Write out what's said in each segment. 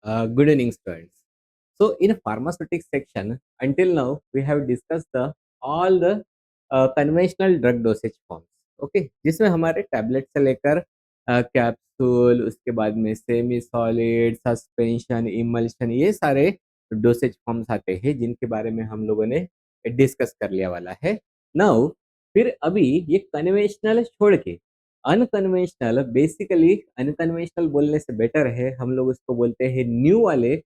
Good evening, students. So, in pharmaceutics section, until now we have discussed all the conventional drug dosage forms. Okay, जिसमें हमारे tablet से लेकर capsule, उसके बाद में सेमी सॉलिड, सस्पेंशन, इमल्शन, ये सारे डोसेज फॉर्म्स आते हैं जिनके बारे में हम लोगों ने डिस्कस कर लिया वाला है. नाउ फिर अभी ये कन्वेंशनल छोड़ के अनकन्वेंशनल, बेसिकली अनकन्वेंशनल बोलने से बेटर है हम लोग उसको बोलते हैं न्यू वाले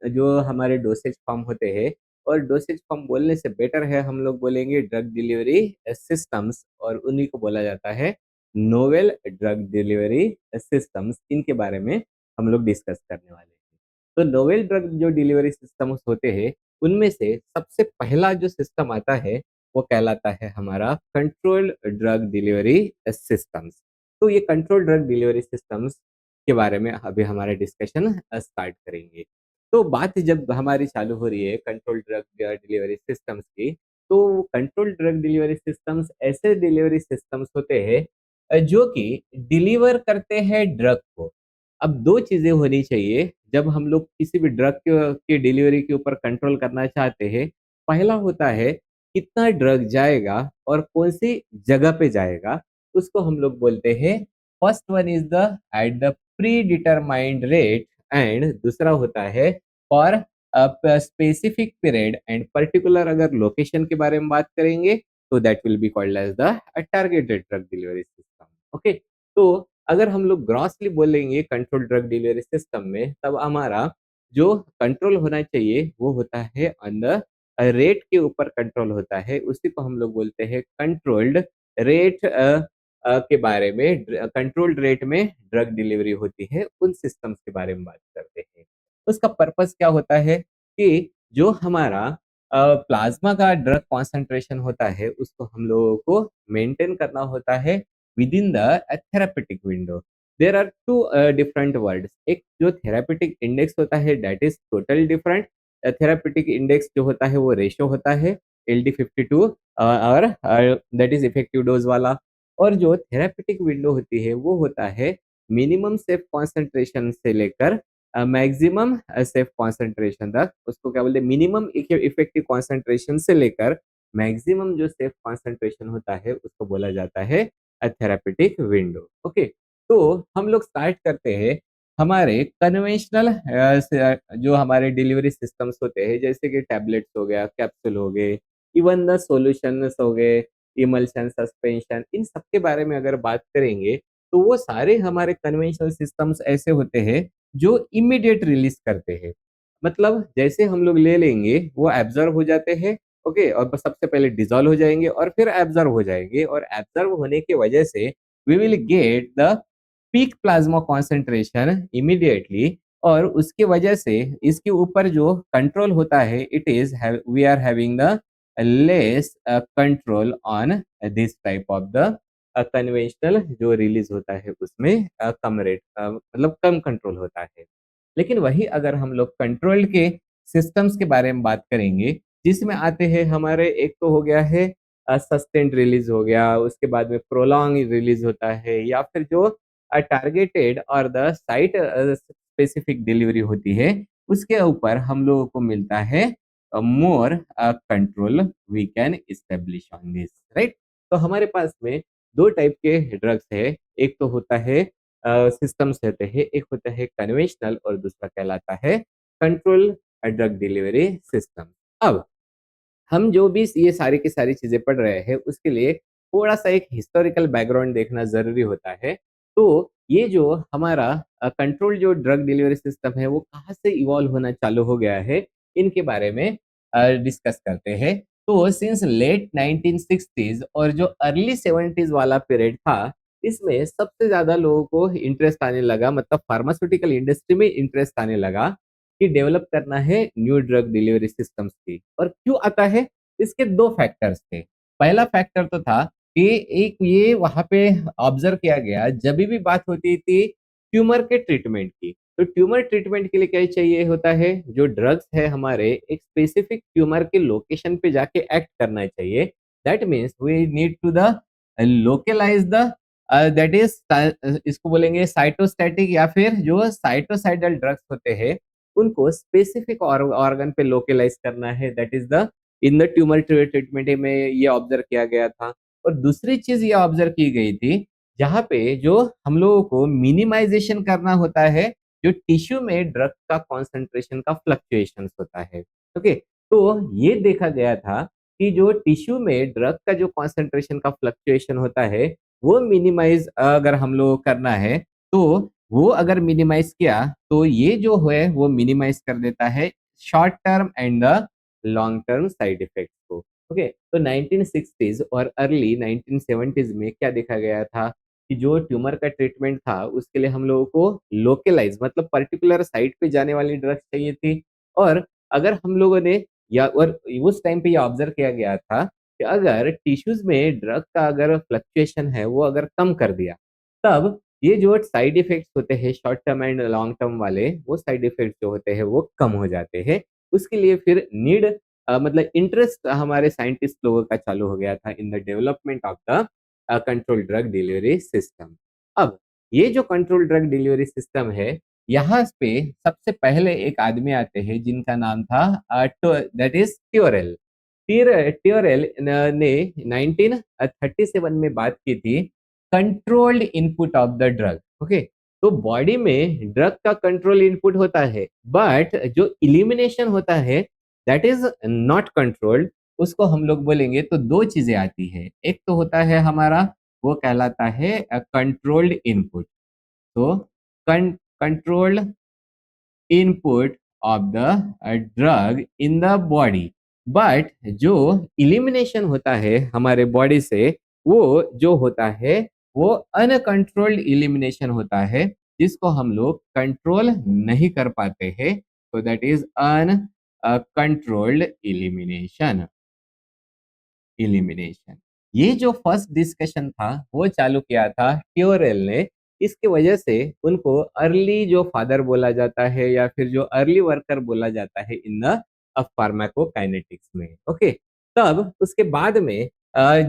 जो हमारे डोसेज फॉर्म होते हैं. और डोसेज फॉर्म बोलने से बेटर है हम लोग बोलेंगे ड्रग डिलीवरी सिस्टम्स, और उन्हीं को बोला जाता है नोवेल ड्रग डिलीवरी सिस्टम्स. इनके बारे में हम लोग डिस्कस करने वाले हैं. तो नोवेल ड्रग जो डिलीवरी सिस्टम्स होते हैं उनमें से सबसे पहला जो सिस्टम आता है वो कहलाता है हमारा कंट्रोल ड्रग डिलीवरी सिस्टम्स. तो ये कंट्रोल ड्रग डिलीवरी सिस्टम्स के बारे में अभी हमारा डिस्कशन स्टार्ट करेंगे. तो बात जब हमारी चालू हो रही है कंट्रोल ड्रग डिलीवरी सिस्टम्स की, तो कंट्रोल ड्रग डिलीवरी सिस्टम्स ऐसे डिलीवरी सिस्टम्स होते हैं जो कि डिलीवर करते हैं ड्रग को. अब दो चीजें होनी चाहिए जब हम लोग किसी भी ड्रग के डिलीवरी के ऊपर कंट्रोल करना चाहते हैं. पहला होता है कितना ड्रग जाएगा और कौन सी जगह पे जाएगा, उसको हम लोग बोलते हैं. First one is the at the predetermined rate, and दूसरा होता है for specific period and particular. अगर लोकेशन के बारे में बात करेंगे तो that will be called as the targeted drug delivery system. Okay, तो अगर हम लोग ग्रॉसली बोलेंगे कंट्रोल ड्रग डिलीवरी सिस्टम में, तब हमारा जो कंट्रोल होना चाहिए वो होता है ऑन द रेट के ऊपर कंट्रोल होता है. उसी को हम लोग बोलते हैं कंट्रोल्ड रेट. के बारे में कंट्रोल्ड रेट में ड्रग डिलीवरी होती है, उन सिस्टम्स के बारे में बात करते हैं. उसका पर्पस क्या होता है कि जो हमारा प्लाज्मा का ड्रग कॉन्सेंट्रेशन होता है उसको हम लोगों को मेंटेन करना होता है within the therapeutic window. There are two different words. एक जो थेरापेटिक इंडेक्स होता है that is total different. Therapeutic index जो होता है वो रेशो होता है LD52, और दैट इज इफेक्टिव डोज वाला. और जो थेरापेटिक विंडो होती है वो होता है मिनिमम सेफ कॉन्सेंट्रेशन से लेकर मैक्सिमम सेफ कॉन्सेंट्रेशन तक. उसको क्या बोलते हैं, मिनिमम इफेक्टिव कॉन्सेंट्रेशन से लेकर मैक्सिमम जो सेफ कॉन्सेंट्रेशन होता है उसको बोला जाता है थेरापेटिक विंडो. ओके, तो हम लोग स्टार्ट करते हैं हमारे कन्वेंशनल जो हमारे डिलीवरी सिस्टम्स होते हैं, जैसे कि टैबलेट्स हो गया, कैप्सूल हो गए, इवन द सॉल्यूशंस हो गए, इमल्शन, सस्पेंशन, इन सब के बारे में अगर बात करेंगे तो वो सारे हमारे कन्वेंशनल सिस्टम्स ऐसे होते हैं जो इमीडिएट रिलीज करते हैं. मतलब जैसे हम लोग ले लेंगे वो एब्जॉर्व हो जाते हैं. ओके, और बस सबसे पहले डिसॉल्व हो जाएंगे और फिर एब्जॉर्व हो जाएंगे, और एब्जॉर्व होने की वजह से we will get the peak plasma concentration immediately. और उसकी वजह से इसके ऊपर जो कंट्रोल होता है it is we are having the less control on this type of the conventional. जो रिलीज होता है उसमें कम रेट, मतलब कम कंट्रोल होता है. लेकिन वही अगर हम लोग कंट्रोल के सिस्टम्स के बारे में बात करेंगे जिसमें आते हैं हमारे, एक तो हो गया है सस्टेंड रिलीज हो गया, उसके बाद में प्रोलॉन्ग रिलीज होता है, या फिर जो टारगेटेड और द साइट स्पेसिफिक डिलीवरी होती है उसके ऊपर हम लोगों को मिलता है more control we can establish on this, right. तो हमारे पास में दो टाइप के ड्रग्स है. एक तो होता है सिस्टम्स रहते हैं, एक होता है कन्वेंशनल और दूसरा कहलाता है कंट्रोल ड्रग डिलीवरी सिस्टम. अब हम जो भी ये सारी की सारी चीजें पढ़ रहे हैं उसके लिए थोड़ा सा एक हिस्टोरिकल बैकग्राउंड देखना जरूरी होता है. तो ये जो हमारा कंट्रोल जो ड्रग डिलीवरी सिस्टम है वो कहाँ से इवॉल्व होना चालू हो गया है, इनके बारे में डिस्कस करते हैं. तो सिंस लेट 1960s और जो अर्ली 70s वाला पीरियड था, इसमें सबसे ज्यादा लोगों को इंटरेस्ट आने लगा, मतलब फार्मास्यूटिकल इंडस्ट्री में इंटरेस्ट आने लगा कि डेवलप करना है न्यू ड्रग डिलीवरी सिस्टम्स की. और क्यों आता है, इसके दो फैक्टर्स थे. पहला फैक्टर तो था कि एक ये वहां पे ऑब्जर्व किया गया जब भी बात होती थी ट्यूमर के ट्रीटमेंट की, तो ट्यूमर ट्रीटमेंट के लिए क्या चाहिए होता है, जो ड्रग्स है हमारे एक स्पेसिफिक ट्यूमर के लोकेशन पे जाके एक्ट करना चाहिए. That means we need to the localize the that is इसको बोलेंगे साइटोस्टैटिक, या फिर जो साइटोसाइडल ड्रग्स होते हैं उनको स्पेसिफिक ऑर्गन पे लोकलाइज करना है, that is the in the tumour treatment में ये ऑब्जर्व किया गया था। और दूसरी चीज ये ऑब्जर्व की गई थी, जहाँ पे जो हम लोगों को मिनिमाइजेशन करना होता है जो टिश्यू में ड्रग का कॉन्सेंट्रेशन का फ्लक्चुएशन होता है। ओके, तो ये देखा गया था कि जो टिश्यू में ड्रग का जो कॉन्सेंट्रेशन का फ्लक्चुएशन होता है वो मिनिमाइज अगर हम लोग करना है, तो वो अगर मिनिमाइज किया तो ये जो है वो मिनिमाइज कर देता है short term and the long term side effects को। ओके, तो 1960s और अर्ली 1970s में क्या देखा गया था कि जो ट्यूमर का ट्रीटमेंट था उसके लिए हम लोगों को लोकलाइज मतलब पर्टिकुलर साइट पे जाने वाली ड्रग्स चाहिए थी। और अगर हम लोगों ने या और उस टाइम पे ये ऑब्जर्व किया गया था कि अगर टिश्यूज में ड्रग का अगर फ्लक्चुएशन है वो अगर कम कर दिया, तब ये जो साइड इफेक्ट्स होते हैं short term and long term वाले, वो साइड इफेक्ट्स जो होते हैं वो कम हो जाते हैं। उसके लिए फिर नीड मतलब इंटरेस्ट हमारे साइंटिस्ट लोगों का चालू हो गया था in the development of the control drug delivery system. अब ये जो कंट्रोल ड्रग डिलीवरी सिस्टम है, यहाँ पे सबसे पहले एक आदमी आते हैं जिनका नाम था दैट इज ट्योरेल। ट्योरेल ने 1937 में बात की थी controlled input of the drug. Okay, तो बॉडी में ड्रग का कंट्रोल इनपुट होता है बट जो इलिमिनेशन होता है दैट इज नॉट कंट्रोल्ड। उसको हम लोग बोलेंगे तो दो चीजें आती है, एक तो होता है हमारा वो कहलाता है कंट्रोल्ड इनपुट। तो controlled input of the drug in the body, but जो इलिमिनेशन होता है हमारे बॉडी से वो जो होता है वो अनकंट्रोल्ड इलिमिनेशन होता है, जिसको हम लोग कंट्रोल नहीं कर पाते हैं। तो that is uncontrolled elimination. ये जो फर्स्ट डिस्कशन था वो चालू किया था ट्योरेल ने। इसकी वजह से उनको अर्ली जो फादर बोला जाता है या फिर जो अर्ली वर्कर बोला जाता है इन द फार्माकोकाइनेटिक्स में। ओके, तब उसके बाद में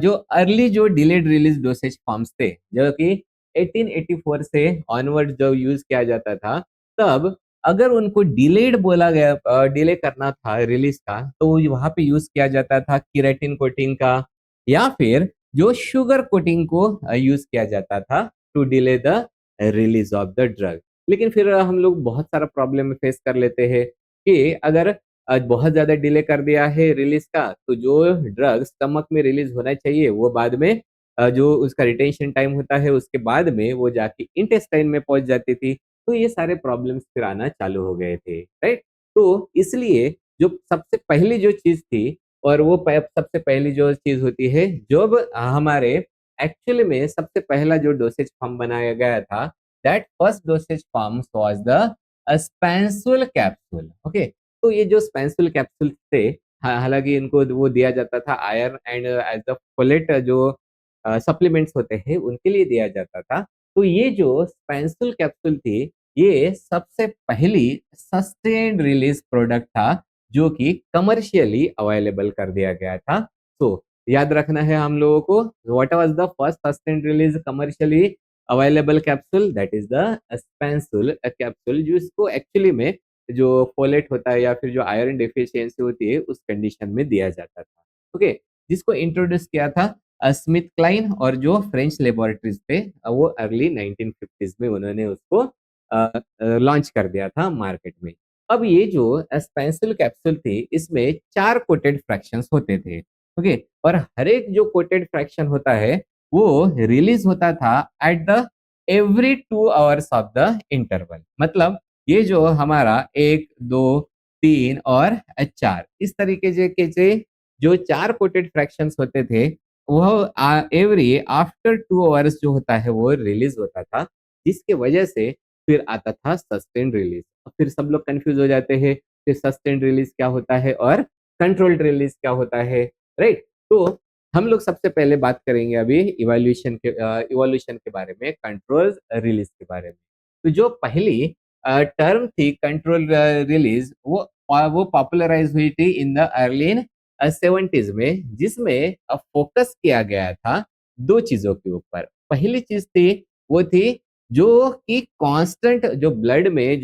जो अर्ली जो डिलेड रिलीज डोसेज फॉर्म्स थे जो कि 1884 से ऑनवर्ड जो यूज किया जाता था, तब अगर उनको डिलेड बोला गया डिले करना था रिलीज का, तो वहां पे यूज किया जाता था किरेटिन कोटिंग का या फिर जो शुगर कोटिंग को यूज किया जाता था to delay the release of the drug. लेकिन फिर हम लोग बहुत सारा प्रॉब्लम फेस कर लेते हैं कि अगर बहुत ज्यादा डिले कर दिया है रिलीज का, तो जो ड्रग स्टमक में रिलीज होना चाहिए वो बाद में जो उसका रिटेंशन टाइम होता है उसके बाद में वो जाके इंटेस्टाइन में पहुंच जाती थी। तो ये सारे प्रॉब्लम्स फिर आना चालू हो गए थे, राइट। तो इसलिए जो सबसे पहली जो चीज थी, और वो सबसे पहली जो चीज होती है जब हमारे एक्चुअली में सबसे पहला जो डोसेज फॉर्म बनाया गया था, that first dosage form was the Spansule capsule. Okay, तो ये जो स्पेंसुल कैप्सूल थे, हालांकि इनको वो दिया जाता था iron and as the folate जो सप्लीमेंट्स होते हैं उनके लिए दिया जाता था। तो ये जो स्पेंसुल कैप्सूल थी, ये सबसे पहली सस्टेन्ड रिलीज प्रोडक्ट था जो कि कमर्शियली अवेलेबल कर दिया गया था। तो याद रखना है हम लोगों को, what was the first sustained release commercially available capsule, that is the Spansule capsule, जिसको एक्चुअली में जो फोलेट होता है या फिर जो आयरन डिफिशियंसी होती है उस कंडीशन में दिया जाता था। ओके, जिसको इंट्रोड्यूस किया था स्मिथ क्लाइन और जो फ्रेंच लेबोरेटरीज थे, वो अर्ली 1950s में उन्होंने उसको लॉन्च कर दिया था मार्केट में। अब ये जो स्पेंसिल कैप्सूल थी इसमें 4 कोटेड फ्रैक्शंस होते थे। ओके, और हर एक जो कोटेड फ्रैक्शन होता है वो रिलीज होता था at the every 2 hours of the interval. मतलब ये जो हमारा 1, 2, 3 और 4 इस तरीके के जो 4 कोटेड फ्रैक्शंस होते थे वह एवरी आफ्टर 2 आवर्स जो होता है वो रिलीज होता था, जिसके वजह से फिर आता था सस्टेन रिलीज। फिर सब लोग कंफ्यूज हो जाते हैं कि सस्टेन रिलीज क्या होता है और कंट्रोल्ड रिलीज क्या होता है, राइट। तो हम लोग सबसे पहले बात करेंगे अभी इवोल्यूशन के बारे में, कंट्रोल रिलीज के बारे में। तो जो पहली टर्म थी कंट्रोल रिलीज, वो पॉपुलराइज हुई थी इन द अर्ली 70s में, जिसमें फोकस किया गया था 2 चीजों के ऊपर। पहली चीज थी वो थी जो कि कांस्टेंट जो ब्लड में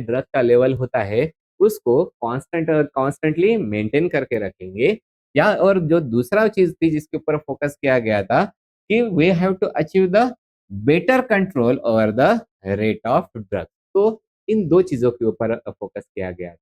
ड्रग का लेवल होता है उसको कॉन्स्टेंटली मेंटेन करके रखेंगे। या और जो दूसरा चीज थी जिसके ऊपर फोकस किया गया था कि we have to achieve the better control over the rate of drug. तो इन दो चीजों के ऊपर फोकस किया गया था।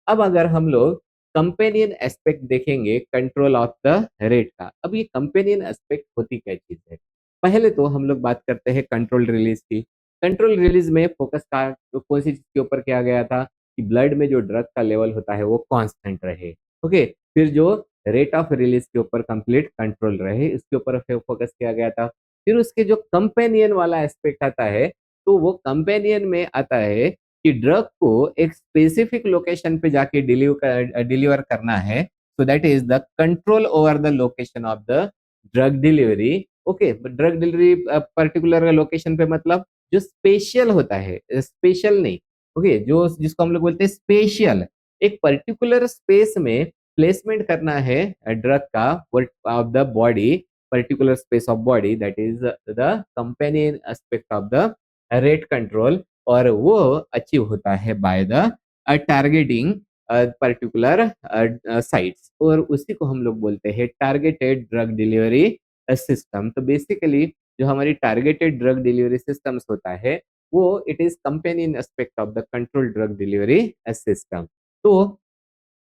अब अगर हम लोग कंपेनियन एस्पेक्ट देखेंगे कंट्रोल ऑफ द रेट का, अब ये कंपेनियन एस्पेक्ट होती क्या चीज है? पहले तो हम लोग बात करते हैं कंट्रोल रिलीज की। कंट्रोल रिलीज में फोकस का तो कौन सी चीज के ऊपर किया गया था कि ब्लड में जो ड्रग का लेवल होता है वो कांस्टेंट रहे। ओके, फिर जो रेट ऑफ रिलीज के ऊपर कंप्लीट कंट्रोल रहे इसके ऊपर फोकस किया गया था। फिर उसके जो कंपेनियन वाला एस्पेक्ट आता है, तो वो कंपेनियन में आता है कि ड्रग को एक स्पेसिफिक लोकेशन पे जाके डिलीवर करना है। So that is the control over the location of the drug delivery. Okay, drug delivery particular location पे मतलब जो स्पेशल होता है, स्पेशल नहीं, ओके, जो जिसको हम लोग बोलते हैं स्पेशल, एक पर्टिकुलर स्पेस में प्लेसमेंट करना है ड्रग का of the body, particular space of body, that is the companion aspect of the rate control. और वो अचीव होता है by the targeting particular sites, और उसी को हम लोग बोलते हैं टारगेटेड ड्रग डिलीवरी सिस्टम। तो बेसिकली जो हमारी टारगेटेड ड्रग डिलीवरी सिस्टम्स होता है वो it is companion aspect of the control drug delivery system. तो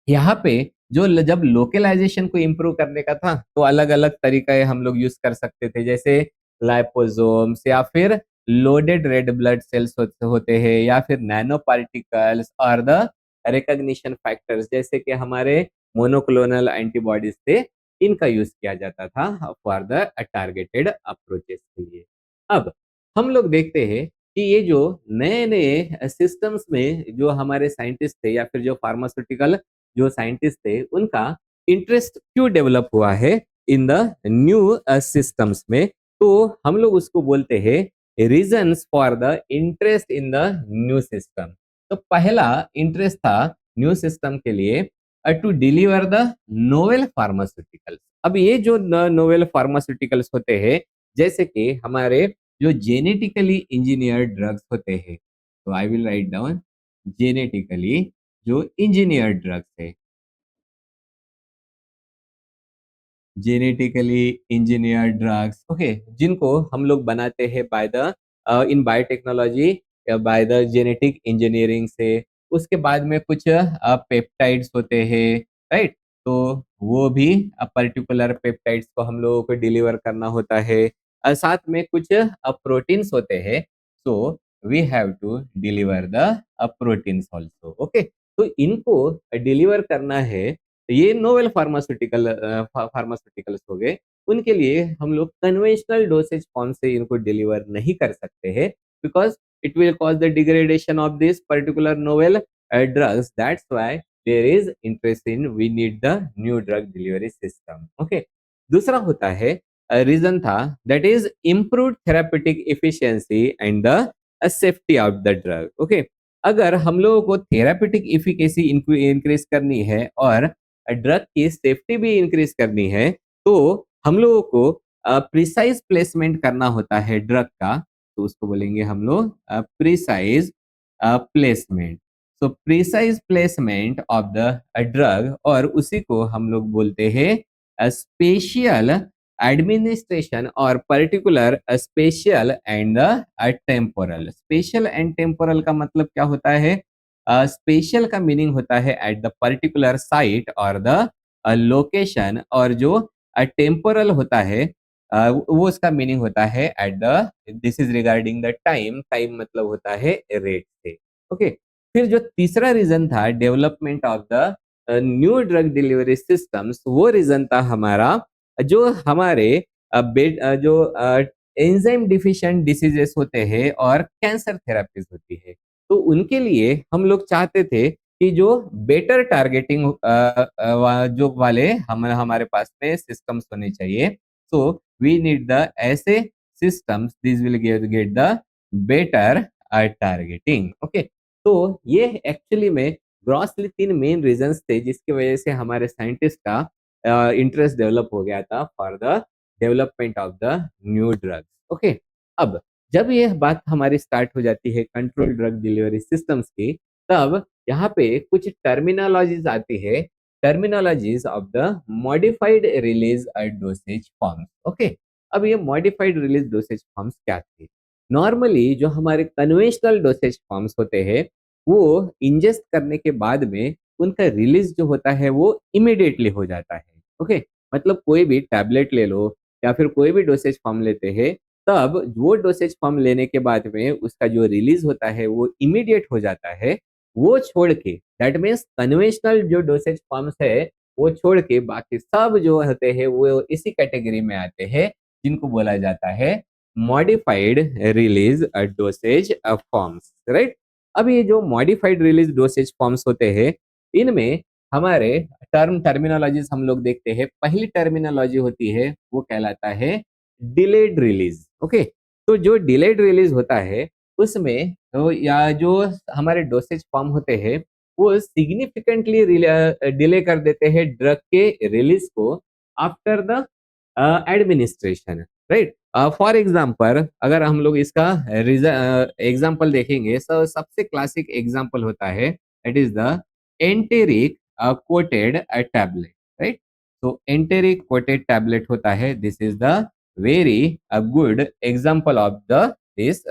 यहाँ पे जब लोकलाइजेशन को इम्प्रूव करने का था तो अलग अलग तरीके हम लोग यूज कर सकते थे, जैसे लाइपोसोम्स या फिर लोडेड रेड ब्लड सेल्स होते हैं, या फिर नैनो पार्टिकल्स और द रिकॉग्निशन फैक्टर्स जैसे कि हमारे मोनोक्लोनल एंटीबॉडीज थे, इनका यूज किया जाता था फॉर द टारगेटेड अप्रोचेस के लिए। अब हम लोग देखते हैं कि ये जो नए नए सिस्टम्स में जो हमारे साइंटिस्ट थे या फिर जो फार्मास्यूटिकल जो साइंटिस्ट थे उनका इंटरेस्ट क्यों डेवलप हुआ है इन द न्यू सिस्टम्स में, तो हम लोग उसको बोलते हैं reasons for the interest in the new system. तो पहला इंटरेस्ट था न्यू सिस्टम के लिए to deliver the novel pharmaceuticals. अब ये जो नोवेल फार्मास्यूटिकल्स होते हैं, जैसे कि हमारे जो जेनेटिकली इंजीनियर्ड ड्रग्स होते हैं, तो I will write down genetically जो इंजीनियर्ड ड्रग्स है, जेनेटिकली इंजीनियर्ड ड्रग्स, ओके, जिनको हम लोग बनाते हैं बाय द इन बायोटेक्नोलॉजी या बाय द जेनेटिक इंजीनियरिंग से। उसके बाद में कुछ पेप्टाइड्स होते हैं, राइट? तो वो भी पर्टिकुलर पेप्टाइड्स को हम लोगों को डिलीवर करना होता है। साथ में कुछ प्रोटीन्स होते हैं, so we have to deliver the proteins also. Okay, तो इनको डिलीवर करना है। ये नोवेल फार्मास्यूटिकल्स हो गए, उनके लिए हम लोग कन्वेंशनल डोसेज फॉर्म से इनको डिलीवर नहीं कर सकते हैं, because it will cause the degradation of this particular novel drugs. That's why there is interest in we need the new drug delivery system. Okay, दूसरा होता है रीजन था that is improved therapeutic efficiency and the safety of the drug. Okay, अगर हम लोगों को therapeutic efficacy increase करनी है और ड्रग की सेफ्टी भी इंक्रीज करनी है, तो हम लोगों को प्रिसाइज प्लेसमेंट करना होता है ड्रग का। तो उसको बोलेंगे हम लोग precise placement. So precise placement of the drug, और उसी को हम लोग बोलते हैं स्पेशियल एडमिनिस्ट्रेशन और particular special and temporal. Special and temporal का मतलब क्या होता है? स्पेशल का मीनिंग होता है एट द पर्टिकुलर साइट और द लोकेशन, और जो टेम्पोरल होता है वो उसका मीनिंग होता है at the, this is regarding the time. Time मतलब होता है रेट से। ओके, फिर जो तीसरा रीजन था development of the new drug delivery systems, वो रीजन था हमारा जो हमारे जो एंजाइम डिफिशिएंट डिसीजेस होते हैं और कैंसर थेरापीज होती है, तो उनके लिए हम लोग चाहते थे कि जो बेटर टारगेटिंग जो वाले हमारे पास में सिस्टम्स होने चाहिए। सो वी नीड द ऐसे systems this will get the better targeting. Okay, तो ये एक्चुअली में ग्रॉसली तीन मेन रीजंस थे जिसकी वजह से हमारे साइंटिस्ट का इंटरेस्ट डेवलप हो गया था for the development of the new drugs. Okay, अब जब ये बात हमारी स्टार्ट हो जाती है कंट्रोल ड्रग डिलीवरी सिस्टम्स की, तब यहाँ पे कुछ टर्मिनोलॉजीज आती है, terminologies of the modified release dosage forms. Okay, अब ये मॉडिफाइड रिलीज डोसेज फॉर्म्स क्या थे? नॉर्मली जो हमारे कन्वेंशनल डोसेज फॉर्म्स होते हैं, वो इंजेस्ट करने के बाद में उनका रिलीज जो होता है वो इमीडिएटली हो जाता है। ओके, मतलब कोई भी टैबलेट ले लो या फिर कोई भी डोसेज फॉर्म लेते हैं, तब वो डोसेज फॉर्म लेने के बाद में उसका जो रिलीज होता है वो इमीडिएट हो जाता है। वो छोड़ के, दैट मीन्स कन्वेंशनल जो डोसेज फॉर्म्स है वो छोड़ के बाकी सब जो होते हैं वो इसी कैटेगरी में आते हैं, जिनको बोला जाता है modified release dosage forms, right? अब ये जो मॉडिफाइड रिलीज डोसेज फॉर्म्स होते हैं, इनमें हमारे टर्मिनोलॉजीज हम लोग देखते हैं। पहली टर्मिनोलॉजी होती है वो कहलाता है डिलेड रिलीज। ओके, तो जो डिलेड रिलीज होता है उसमें या जो हमारे डोसेज फॉर्म होते हैं वो सिग्निफिकेंटली डिले कर देते हैं ड्रग के रिलीज को after the administration, right? For example अगर हम लोग इसका एग्जाम्पल देखेंगे, सबसे क्लासिक एग्जाम्पल होता है, it is the enteric coated tablet, right? तो एंटेरिक कोटेड टैबलेट होता है, this is the very good example of the this,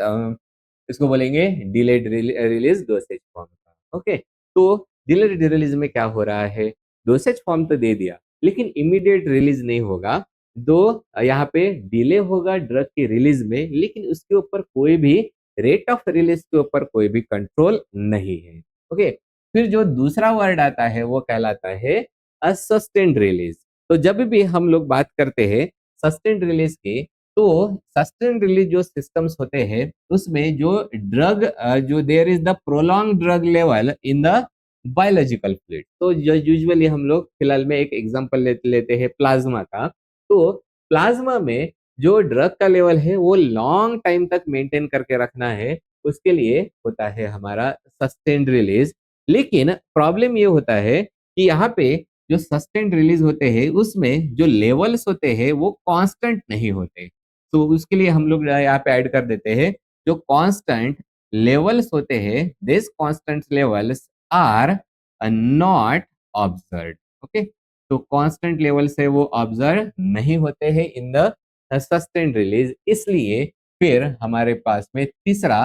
इसको बोलेंगे डिलेड रिलीज डोसेज फॉर्म का। ओके, तो डिलेड रिलीज में क्या हो रहा है, डोसेज फॉर्म तो दे दिया लेकिन इमीडिएट रिलीज नहीं होगा। दो यहाँ पे डिले होगा ड्रग की रिलीज में, लेकिन उसके ऊपर कोई भी रेट ऑफ रिलीज के ऊपर कोई भी कंट्रोल नहीं है। ओके, फिर जो दूसरा वर्ड आता है वो कहलाता है सस्टेन्ड रिलीज। तो जब भी हम लोग बात करते हैं सस्टेन्ड रिलीज की, तो सस्टेन्ड रिलीज जो सिस्टम्स होते हैं उसमें जो ड्रग जो there is the prolong drug level in the biological fluid. तो यूजुअली हम लोग फिलहाल में एक एग्जांपल लेते हैं प्लाज्मा का। तो प्लाज्मा में जो ड्रग का लेवल है वो लॉन्ग टाइम तक मेंटेन करके रखना है, उसके लिए होता है हमारा सस्टेन्ड रिलीज। लेकिन प्रॉब्लम ये होता है कि यहाँ पे जो सस्टेन्ड रिलीज होते हैं उसमें जो लेवल्स होते हैं वो कांस्टेंट नहीं होते। तो उसके लिए हम लोग यहाँ पे ऐड कर देते हैं जो कांस्टेंट लेवल्स होते हैं, this constant levels are not observed. Okay, तो कांस्टेंट लेवल से वो ऑब्जर्व नहीं होते हैं इन द सस्टेन्ड रिलीज, इसलिए फिर हमारे पास में तीसरा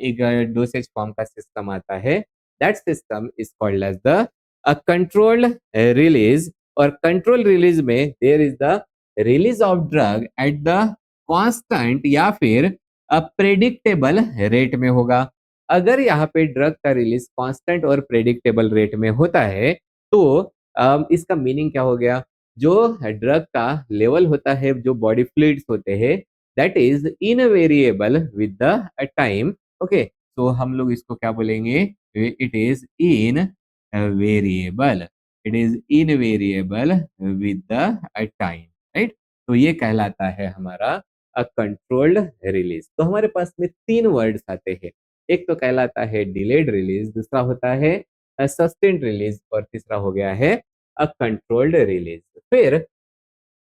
एक डोसेज फॉर्म का सिस्टम आता है, that system is called as the controlled release. और कंट्रोल रिलीज में there is the release of drug at the constant या फिर प्रेडिक्टेबल रेट में होगा। अगर यहाँ पे ड्रग का रिलीज कांस्टेंट और प्रेडिक्टेबल रेट में होता है, तो इसका मीनिंग क्या हो गया, जो ड्रग का लेवल होता है, जो बॉडी फ्लूइड्स होते हैं, that is invariable with the time. Okay, तो हम लोग इसको क्या बोलेंगे, it is in variable, it is invariable with the time, right? तो ये कहलाता है हमारा कंट्रोल्ड रिलीज। तो हमारे पास में तीन वर्ड्स आते हैं, एक तो कहलाता है डिलेड रिलीज, दूसरा होता है सस्टेन्ड रिलीज, और तीसरा हो गया है कंट्रोल्ड रिलीज। फिर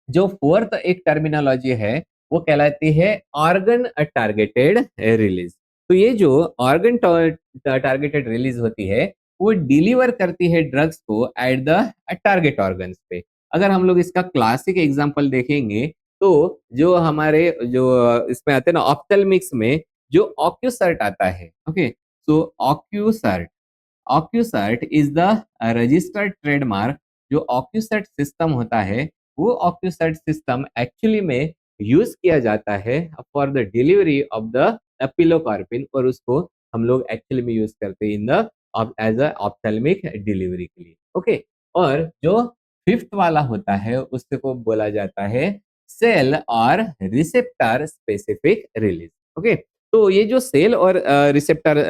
जो फोर्थ एक टर्मिनोलॉजी है वो कहलाती है ऑर्गन टारगेटेड रिलीज। तो ये जो ऑर्गन टारगेटेड रिलीज होती है वो डिलीवर करती है ड्रग्स को एट द टारगेट ऑर्गन्स पे। अगर हम लोग इसका क्लासिक एग्जांपल देखेंगे, तो जो हमारे जो इसमें आते हैं ना ऑप्थेल्मिक्स में, जो ऑक्यूसर्ट आता है, okay, so Ocusert, Ocusert is the registered trademark. जो ऑक्यूसर्ट सिस्टम होता है वो ऑक्यूसर्ट सिस्टम एक्चुअली में यूज किया जाता है for the delivery of the pilocarpine, और उसको हम लोग एक्चुअली में यूज करते हैं in the as a ophthalmic delivery के लिए। ओके, और जो फिफ्थ वाला होता है उसको बोला जाता है सेल और रिसेप्टर स्पेसिफिक रिलीज। ओके, तो ये जो सेल और रिसेप्टर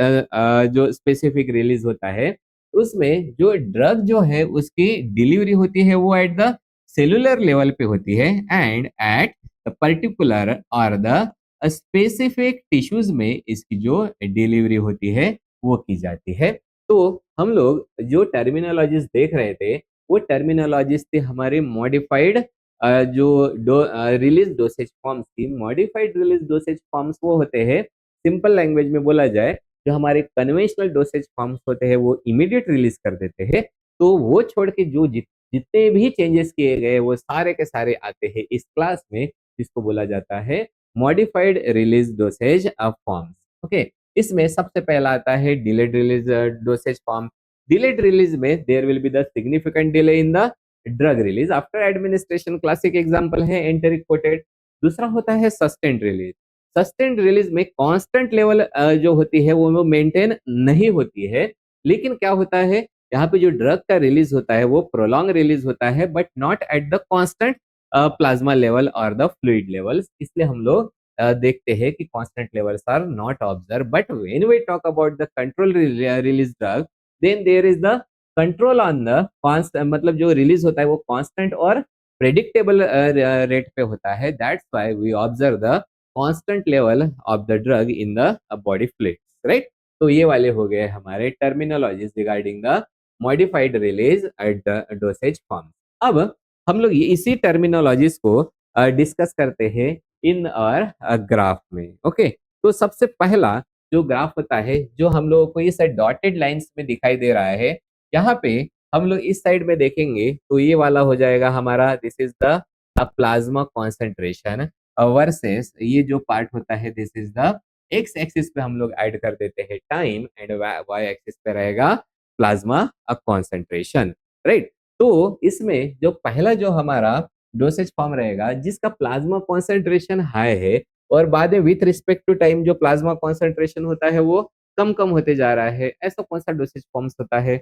जो स्पेसिफिक रिलीज होता है, उसमें जो ड्रग जो है उसकी डिलीवरी होती है वो एट द सेलुलर लेवल पे होती है, एंड एट पर्टिकुलर और द स्पेसिफिक टिश्यूज में इसकी जो डिलीवरी होती है वो की जाती है। तो हम लोग जो टर्मिनोलॉजीज देख रहे थे वो टर्मिनोलॉजीज थी हमारे मॉडिफाइड जो रिलीज डोसेज फॉर्म्स थी, मॉडिफाइड रिलीज डोसेज फॉर्म्स वो होते हैं, सिंपल लैंग्वेज में बोला जाए, जो हमारे कन्वेंशनल डोसेज फॉर्म्स होते हैं वो इमीडिएट रिलीज कर देते हैं। तो वो छोड़ के जो जितने भी चेंजेस किए गए वो सारे के सारे आते हैं इस क्लास में, जिसको बोला जाता है modified release dosage forms. Okay, इसमें सबसे पहला आता है delayed release dosage form. Delayed release में there will be the significant delay in the drug release after administration, classic example है एंटेरिक कोटेड। दूसरा होता है सस्टेन्ड रिलीज। सस्टेन्ड रिलीज में कांस्टेंट लेवल जो होती है वो मेंटेन नहीं होती है, लेकिन क्या होता है यहाँ पे जो ड्रग का रिलीज होता है वो प्रोलॉन्ग रिलीज होता है, but not at the constant plasma level और द फ्लूइड लेवल्स। इसलिए हम लोग देखते हैं कि constant levels are not observe, but when we talk about the control release drug, then there is the control on the constant, मतलब जो release होता है वो कांस्टेंट और प्रेडिक्टेबल रेट पे होता है। That's why we observe the constant level of the drug in the body fluids, right. तो ये वाले हो गए हमारे terminologies regarding the modified release at the dosage form. अब हम लोग इसी टर्मिनोलॉजीज को डिस्कस करते हैं इन और ग्राफ में। ओके, तो सबसे पहला जो ग्राफ होता है जो हम लोगों को इस डॉटेड लाइंस में दिखाई दे रहा है, यहाँ पे हम लोग इस साइड में देखेंगे तो ये वाला हो जाएगा हमारा, this is the plasma concentration versus ये जो पार्ट होता है this is the x axis पे हम लोग ऐड कर देते हैं टाइम, एंड वाई एक्सिस पे रहेगा प्लाज्मा कॉन्सेंट्रेशन, राइट। तो इसमें जो पहला जो हमारा डोसेज फॉर्म रहेगा जिसका प्लाज्मा कॉन्सेंट्रेशन हाई है, और बाद में विथ रिस्पेक्ट टू टाइम जो प्लाज्मा कॉन्सेंट्रेशन होता है वो कम कम होते जा रहा है, ऐसा कौन सा डोसेज फॉर्म्स होता है?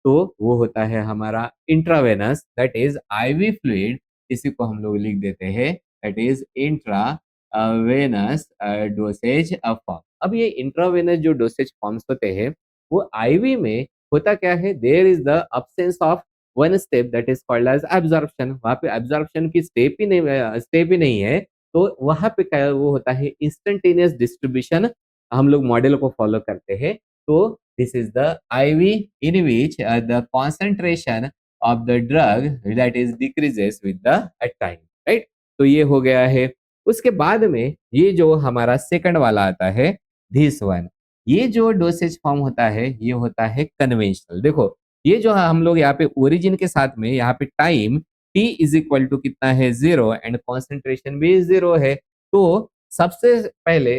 तो वो होता है हमारा intravenous, that is IV fluid. इसी को हम लोग लिख देते हैं, that is intravenous dosage form. अब ये इंट्रावेनस जो डोसेज फॉर्म्स होते हैं वो आईवी में होता क्या है, there is the absence of one step that is called as absorption. वहां पे एब्जॉर्प्शन की स्टेप ही नहीं है, तो वहां पे क्या वो होता है इंस्टेंटेनियस डिस्ट्रीब्यूशन। हम लोग मॉडल को फॉलो करते हैं। तो this is the IV in which the concentration of the drug that is decreases with the time, right. तो ये हो गया है। उसके बाद में ये जो हमारा सेकंड वाला आता है, दिस वन, ये जो डोसेज फॉर्म होता है ये होता है कन्वेंशनल। देखो ये जो हम लोग यहाँ पे ओरिजिन के साथ में यहाँ पे time T is equal to कितना है, 0, एंड कॉन्सेंट्रेशन भी 0 है। तो सबसे पहले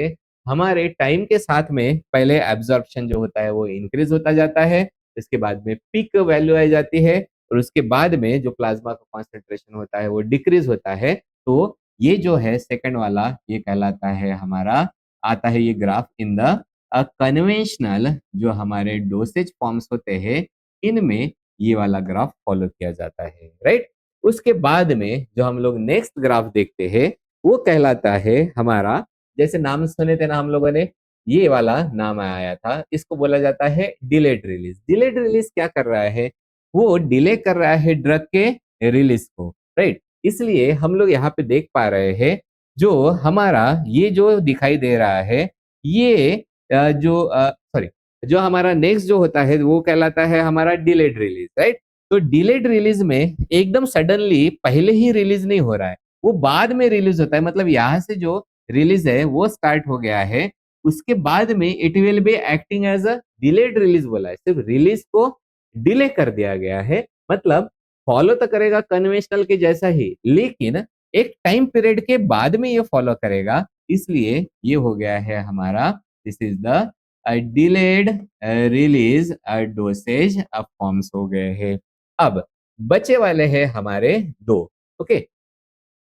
हमारे टाइम के साथ में पहले एब्जॉर्प्शन जो होता है वो इंक्रीज होता जाता है, इसके बाद में पीक वैल्यू आ जाती है, और उसके बाद में जो प्लाज्मा का कॉन्सेंट्रेशन होता है वो डिक्रीज होता है। तो ये जो है सेकंड वाला ये कहलाता है हमारा, आता है ये ग्राफ इन द कन्वेंशनल जो हमारे डोसेज फॉर्म्स होते हैं इनमें ये वाला ग्राफ फॉलो किया जाता है, राइट। उसके बाद में जो हम लोग नेक्स्ट ग्राफ देखते हैं वो कहलाता है हमारा, जैसे नाम सुने थे ना हम लोगों ने, ये वाला नाम आया था, इसको बोला जाता है डिलेड रिलीज। डिलेड रिलीज क्या कर रहा है, वो डिले कर रहा है ड्रग के रिलीज को, राइट। इसलिए हम लोग यहाँ पे देख पा रहे हैं जो हमारा ये जो दिखाई दे रहा है ये सॉरी, जो हमारा नेक्स्ट जो होता है वो कहलाता है हमारा डिलेड रिलीज, राइट। तो डिलेड रिलीज में एकदम सडनली पहले ही रिलीज नहीं हो रहा है, वो बाद में रिलीज होता है। मतलब यहाँ से जो रिलीज है वो स्टार्ट हो गया है, उसके बाद में it will be acting as a delayed release बोला है, सिर्फ रिलीज को डिले कर दिया गया है। मतलब फॉलो तो करेगा कन्वेंशनल के जैसा ही, लेकिन एक टाइम पीरियड के बाद में ये फॉलो करेगा, इसलिए ये हो गया है हमारा, this is the delayed release dosage forms हो गए हैं। अब बचे वाले हैं हमारे दो। ओके,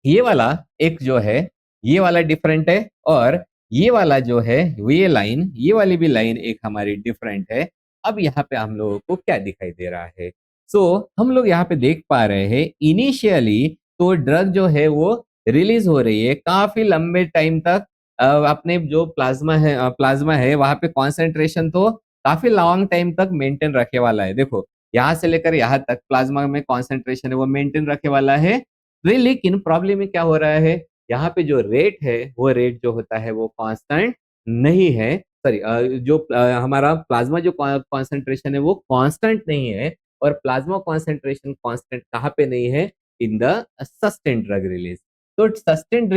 ये वाला एक जो है ये वाला डिफरेंट है, और ये वाला जो है ये लाइन, ये वाली भी लाइन एक हमारी डिफरेंट है। अब यहाँ पे हम लोगों को क्या दिखाई दे रहा है, सो हम लोग यहाँ पे देख पा रहे हैं इनिशियली तो ड्रग जो है वो रिलीज हो रही है काफी लंबे टाइम तक। अपने जो प्लाज्मा है वहां पे कॉन्सेंट्रेशन तो काफी लॉन्ग टाइम तक मेंटेन रखे वाला है। देखो यहाँ से लेकर यहाँ तक प्लाज्मा में कॉन्सेंट्रेशन है वो मेंटेन रखे वाला है। लेकिन प्रॉब्लम में क्या हो रहा है, यहाँ पे जो रेट है वो रेट जो होता है वो कांस्टेंट नहीं है। सॉरी, जो हमारा प्लाज्मा जो कॉन्सेंट्रेशन है वो कांस्टेंट नहीं है, और प्लाज्मा कॉन्सेंट्रेशन कांस्टेंट कहाँ पे नहीं है, in the sustained drug release. तो sustained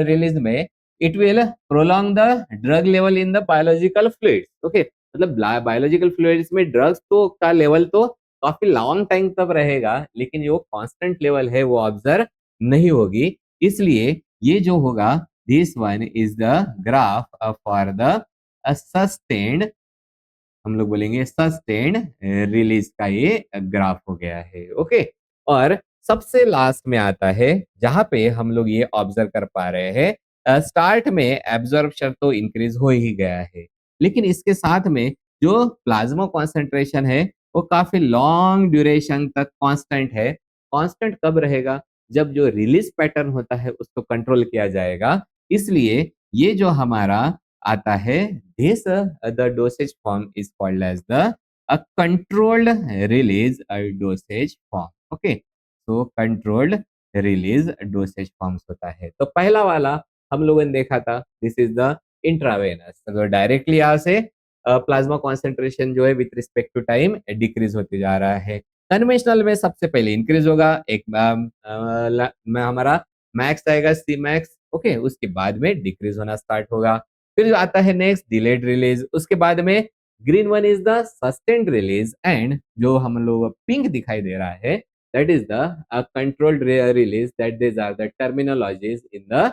release में it will prolong the drug level in the biological fluids. Okay, मतलब बायोलॉजिकल फ्लूइड्स में ड्रग्स तो का लेवल तो काफी लॉन्ग टाइम तक रहेगा, लेकिन जो कांस्टेंट लेवल है वो ऑब्जर्व नहीं होगी। इसलिए ये जो होगा, this one is the graph for the sustained, हम लोग बोलेंगे सस्टेन्ड रिलीज का ये ग्राफ हो गया है। ओके, और सबसे लास्ट में आता है जहां पे हम लोग ये ऑब्जर्व कर पा रहे हैं, स्टार्ट में एब्जॉर्प्शन तो इंक्रीज हो ही गया है, लेकिन इसके साथ में जो प्लाज्मा कॉन्सेंट्रेशन है वो काफी लॉन्ग ड्यूरेशन तक कांस्टेंट है। कांस्टेंट कब रहेगा? जब जो रिलीज पैटर्न होता है उसको कंट्रोल किया जाएगा। इसलिए ये जो हमारा आता है, this the dosage form is called as the a controlled release dosage form. Okay, so controlled release dosage forms होता है। तो पहला वाला हम लोगों ने देखा था, दिस इज द इंट्रावेनस, तो डायरेक्टली यहाँ से प्लाज्मा कॉन्सेंट्रेशन जो है with respect to time decrease होते जा रहा है। कन्वेंशनल में सबसे पहले इंक्रीज होगा, एक में हमारा मैक्स आएगा सी मैक्स। ओके, उसके बाद में डिक्रीज होना स्टार्ट होगा। फिर जो आता है नेक्स्ट डिलेड रिलीज, उसके बाद में green one is the sustained release, and जो हम लोग पिंक दिखाई दे रहा है that is the controlled release, that these are the terminologies in the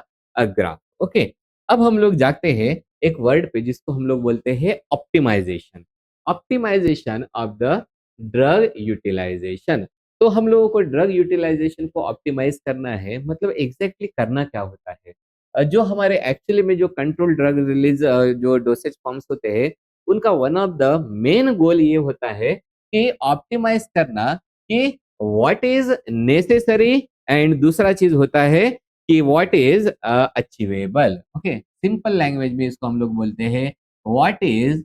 graph. Okay, अब हम लोग जाते हैं एक वर्ड पे जिसको हम लोग बोलते हैं optimization. Optimization of the drug utilization. तो हम लोगों को ड्रग यूटिलाइजेशन को ऑप्टिमाइज करना है, मतलब एग्जैक्टली करना क्या होता है? जो हमारे एक्चुअली में जो कंट्रोल ड्रग रिलीज जो डोसेज फॉर्म्स होते हैं, उनका one of the main goal ये होता है कि ऑप्टिमाइज करना कि व्हाट इज नेसेसरी, एंड दूसरा चीज होता है कि what is achievable. Okay, simple language में इसको हम लोग बोलते हैं what is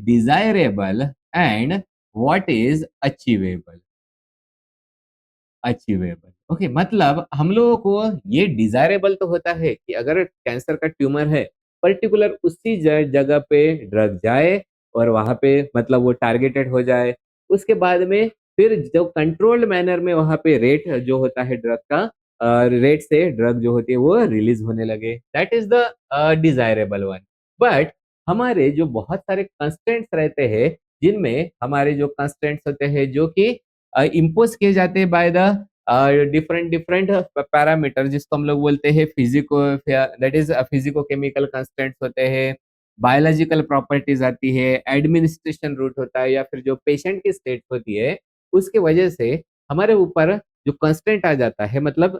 desirable and what is achievable. Achievable, okay, मतलब हम लोगों को ये डिजायरेबल तो होता है कि अगर कैंसर का ट्यूमर है, पर्टिकुलर उसी जगह पे ड्रग जाए और वहां पे मतलब वो टारगेटेड हो जाए। उसके बाद में फिर जो कंट्रोल्ड मैनर में वहां पे रेट जो होता है ड्रग का, रेट से ड्रग जो होती है वो रिलीज होने लगे, that is the desirable one. But हमारे जो बहुत सारे कंस्टेंट्स रहते हैं, जिनमें हमारे जो कंस्टेंट्स होते हैं जो कि इम्पोज किए जाते हैं by the different different parameter, जिसको हम लोग बोलते हैं physico, that is physico chemical constants होते हैं, बायोलॉजिकल प्रॉपर्टीज आती है, एडमिनिस्ट्रेशन रूट होता है, या फिर जो पेशेंट की स्टेट होती है, उसके वजह से हमारे ऊपर जो कंस्टेंट आ जाता है, मतलब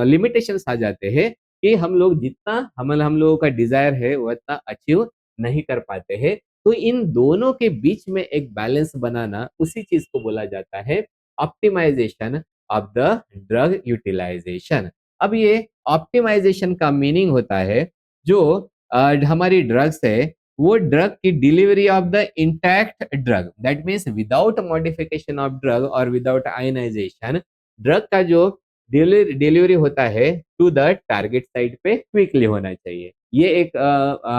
लिमिटेशंस आ जाते हैं कि हम लोग जितना हम लोगों का डिजायर है वो इतना अचीव नहीं कर पाते हैं। तो इन दोनों के बीच में एक बैलेंस बनाना, उसी चीज को बोला जाता है optimization of the drug utilization. अब ये ऑप्टिमाइजेशन का मीनिंग होता है जो हमारी ड्रग्स है, वो ड्रग की delivery of the intact drug, that means without modification of drug और विदाउट आयनाइजेशन, ड्रग का जो डिलीवरी होता है टू द टारगेट साइट पे क्विकली होना चाहिए। ये एक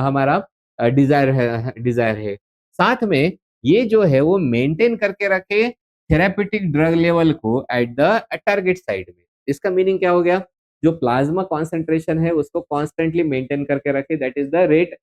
हमारा डिजायर है। साथ में ये जो है वो मेंटेन करके रखे थेरापेटिक ड्रग लेवल को एट द टारगेट साइट में। इसका मीनिंग क्या हो गया? जो प्लाज्मा कॉन्सेंट्रेशन है उसको कॉन्स्टेंटली मेंटेन करके रखे, दैट इज द रेट,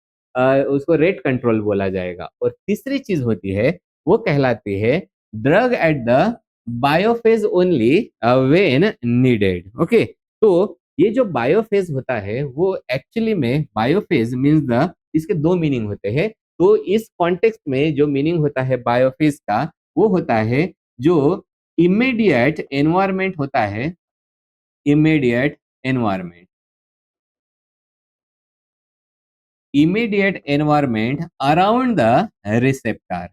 उसको रेट कंट्रोल बोला जाएगा। और तीसरी चीज होती है वो कहलाती है drug at the biophase only when needed. Okay, तो ये जो बायोफेज होता है वो एक्चुअली में बायोफेज मीन्स द, इसके दो मीनिंग होते हैं। तो इस कॉन्टेक्स्ट में जो मीनिंग होता है बायोफेज का, वो होता है जो इमीडिएट एनवायरमेंट होता है, immediate environment, immediate environment around the receptor,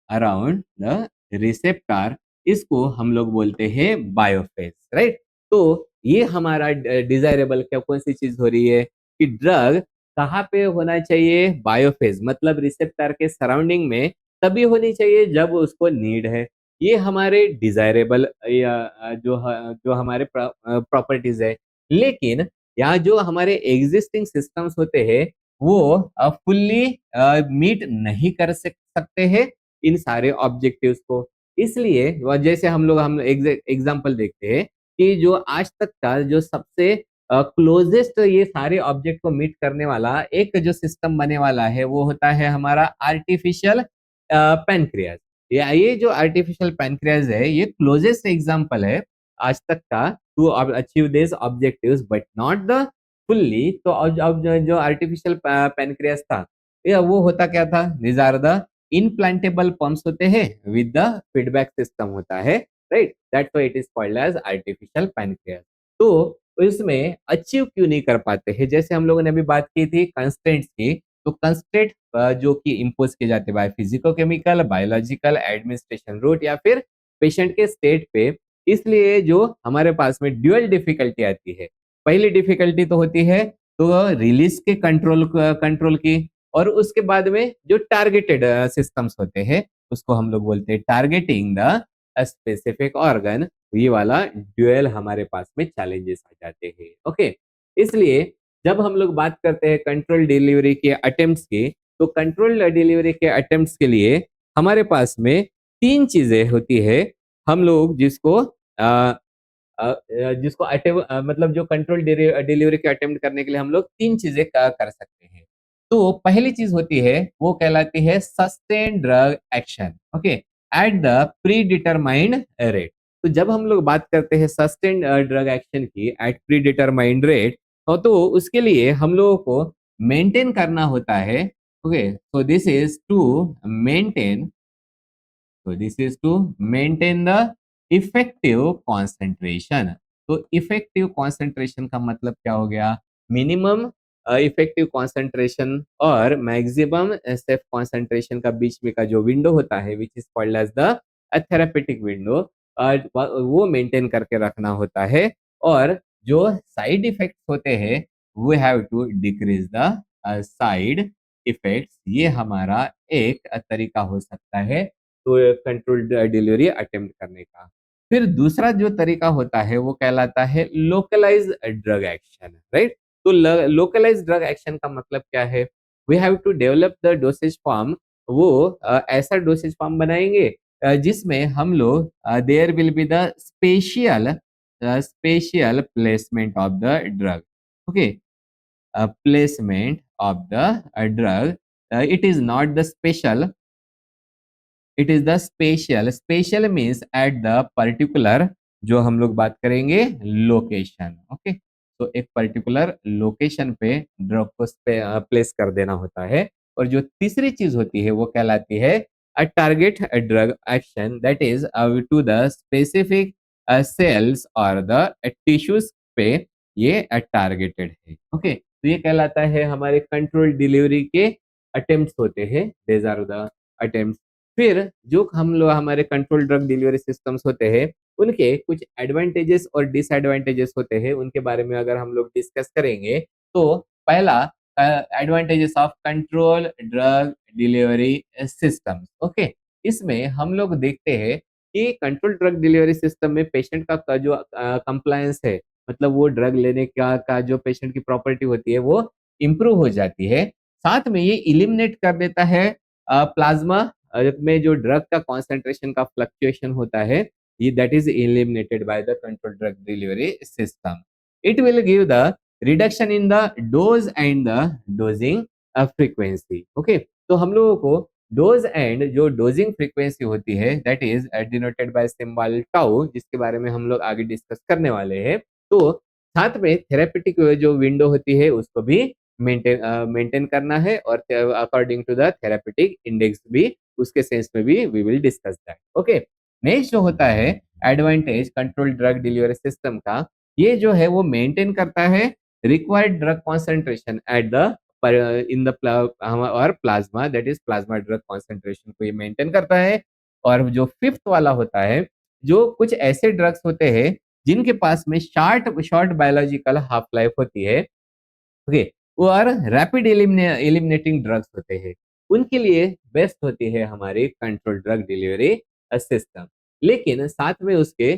around the receptor, इसको हम लोग बोलते हैं बायोफेज, राइट। तो ये हमारा डिजायरेबल क्या कौन सी चीज हो रही है कि ड्रग कहाँ पे होना चाहिए? बायोफेज, मतलब रिसेप्टर के सराउंडिंग में तभी होनी चाहिए जब उसको नीड है। ये हमारे डिजायरेबल या जो हमारे प्रॉपर्टीज है। लेकिन यहाँ जो हमारे एग्जिस्टिंग सिस्टम्स होते हैं वो फुल्ली मीट नहीं कर सकते हैं इन सारे ऑब्जेक्टिव्स को। इसलिए जैसे हम एग्जाम्पल देखते हैं कि जो आज तक का जो सबसे क्लोजेस्ट ये सारे ऑब्जेक्ट को मीट करने वाला एक जो सिस्टम बने वाला है वो होता है हमारा आर्टिफिशियल पैनक्रियाज। ये जो आर्टिफिशियल पैनक्रियाज है ये क्लोजेस्ट एग्जांपल है आज तक का to achieve this objectives but not the fully. तो अब जो आर्टिफिशियल पैनक्रियाज था ये वो होता क्या था, these are the implantable pumps होते हैं विद द फीडबैक सिस्टम होता है, right, that's why it is called as artificial pancreas. तो इसमें अचीव क्यों नहीं कर पाते हैं, जैसे हम लोगों ने अभी बात की थी कंस्ट्रेंट्स की, तो कंस्ट्रेंट जो कि इम्पोज किए जाते हैं by physico chemical, biological, administration route या फिर पेशेंट के स्टेट पे, इसलिए जो हमारे पास में ड्यूअल डिफिकल्टी आती है। पहली डिफिकल्टी तो होती है तो रिलीज के कंट्रोल की, और उसके बाद में जो टारगेटेड सिस्टम्स होते हैं उसको हम लोग बोलते हैं टारगेटिंग द स्पेसिफिक ऑर्गन। ये वाला ड्यूअल हमारे पास में चैलेंजेस आ जाते हैं। ओके, इसलिए जब हम लोग बात करते हैं कंट्रोल डिलीवरी के अटेम्प्ट्स की, तो कंट्रोल डिलीवरी के अटेम्प्ट्स के लिए हमारे पास में तीन चीजें होती है। हम लोग जिसको मतलब जो कंट्रोल डिलीवरी के अटेम्प्ट करने के लिए हम लोग तीन चीजें कर सकते हैं। तो पहली चीज होती है वो कहलाती है sustain drug action, okay, eight the predetermined rate. तो जब हम लोग बात करते हैं सस्टेन ड्रग एक्शन की एट प्री डिटरमाइंड रेट, तो उसके लिए हम लोगों को मेंटेन करना होता है। Okay, so this is to maintain the effective concentration। तो इफेक्टिव कॉन्सेंट्रेशन का मतलब क्या हो गया, मिनिमम इफेक्टिव कॉन्सेंट्रेशन और मैक्सिमम सेफ कॉन्सेंट्रेशन का बीच में का जो विंडो होता है which is called as the therapeutic window, वो मेंटेन करके रखना होता है। और जो साइड इफेक्ट्स होते हैं we have to decrease the side effects. ये हमारा एक तरीका हो सकता है तो कंट्रोल डिलीवरी अटेम्प्ट करने का। फिर दूसरा जो तरीका होता है वो कहलाता है लोकलाइज ड्रग एक्शन, राइट। तो लोकलाइज ड्रग एक्शन का मतलब क्या है, we have to develop the dosage form. वो ऐसा डोसेज फॉर्म बनाएंगे जिसमें हम लोग there will be the spatial placement of the drug, okay, placement of the drug, it is not the special, it is the special. Special means at the particular, जो हम लोग बात करेंगे लोकेशन, ओके। तो एक पर्टिकुलर लोकेशन पे drug को place कर देना होता है। और जो तीसरी चीज होती है वो कहलाती है a target drug action, that is to the specific cells और द टिश्यूज पे ये टारगेटेड है, ओके। तो ये कहलाता है हमारे कंट्रोल डिलीवरी के अटेम्प्ट्स होते हैं, देज आर द अटेम्प्ट्स। फिर जो हम लोग हमारे कंट्रोल ड्रग डिलीवरी सिस्टम्स होते हैं उनके कुछ एडवांटेजेस और डिसएडवांटेजेस होते हैं, उनके बारे में अगर हम लोग डिस्कस करेंगे तो पहला advantages of control drug delivery system, okay. इसमें हम लोग देखते हैं कि कंट्रोल ड्रग डिलीवरी सिस्टम में पेशेंट का जो कंप्लायंस है, मतलब वो ड्रग लेने का जो पेशेंट की प्रॉपर्टी होती है वो इम्प्रूव हो जाती है। साथ में ये इलिमिनेट कर देता है प्लाज्मा में जो ड्रग का कॉन्सेंट्रेशन का फ्लक्चुएशन होता है, ये that is eliminated by the control drug delivery system. It will give the reduction in the dose and the dosing frequency, okay. तो हम लोगों को डोज एंड जो डोजिंग फ्रीक्वेंसी होती है that is denoted by symbol tau, जिसके बारे में हम लोग आगे डिस्कस करने वाले हैं। तो साथ में थेरेपेटिक जो विंडो होती है उसको भी मेंटेन करना है, और according to the therapeutic index भी उसके सेंस में भी we will discuss that, okay. Next जो होता है advantage control drug delivery system का, ये जो है वो मेंटेन करता है required drug concentration at the in the और plasma, that is plasma drug concentration को ये मेंटेन करता है। और जो फिफ्थ वाला होता है, जो कुछ ऐसे ड्रग्स होते हैं जिनके पास में short short biological half life होती है, ओके, और रैपिड एलिमिनेटिंग ड्रग्स होते हैं, उनके लिए बेस्ट होती है हमारी कंट्रोल ड्रग डिलीवरी सिस्टम। लेकिन साथ में उसके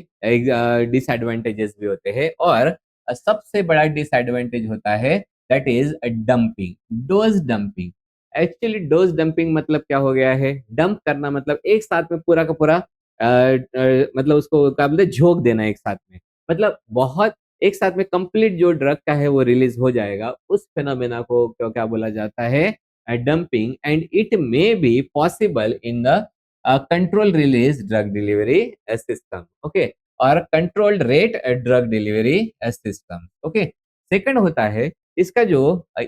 डिसएडवांटेजेस भी होते हैं, और सबसे बड़ा डिसएडवांटेज होता है that is dumping, dose dumping. Actually dose dumping मतलब क्या हो गया है, डंप करना मतलब एक साथ में पूरा का पूरा मतलब उसको क्या बोलते हैं झोंक देना एक साथ में। मतलब बहुत एक साथ में कंप्लीट जो ड्रग का है वो रिलीज हो जाएगा, उस फिनोमेना को क्या क्या बोला जाता है, dumping, and it may be possible in the control release drug delivery system, okay, और controlled rate drug delivery system, okay. Second होता है इसका जो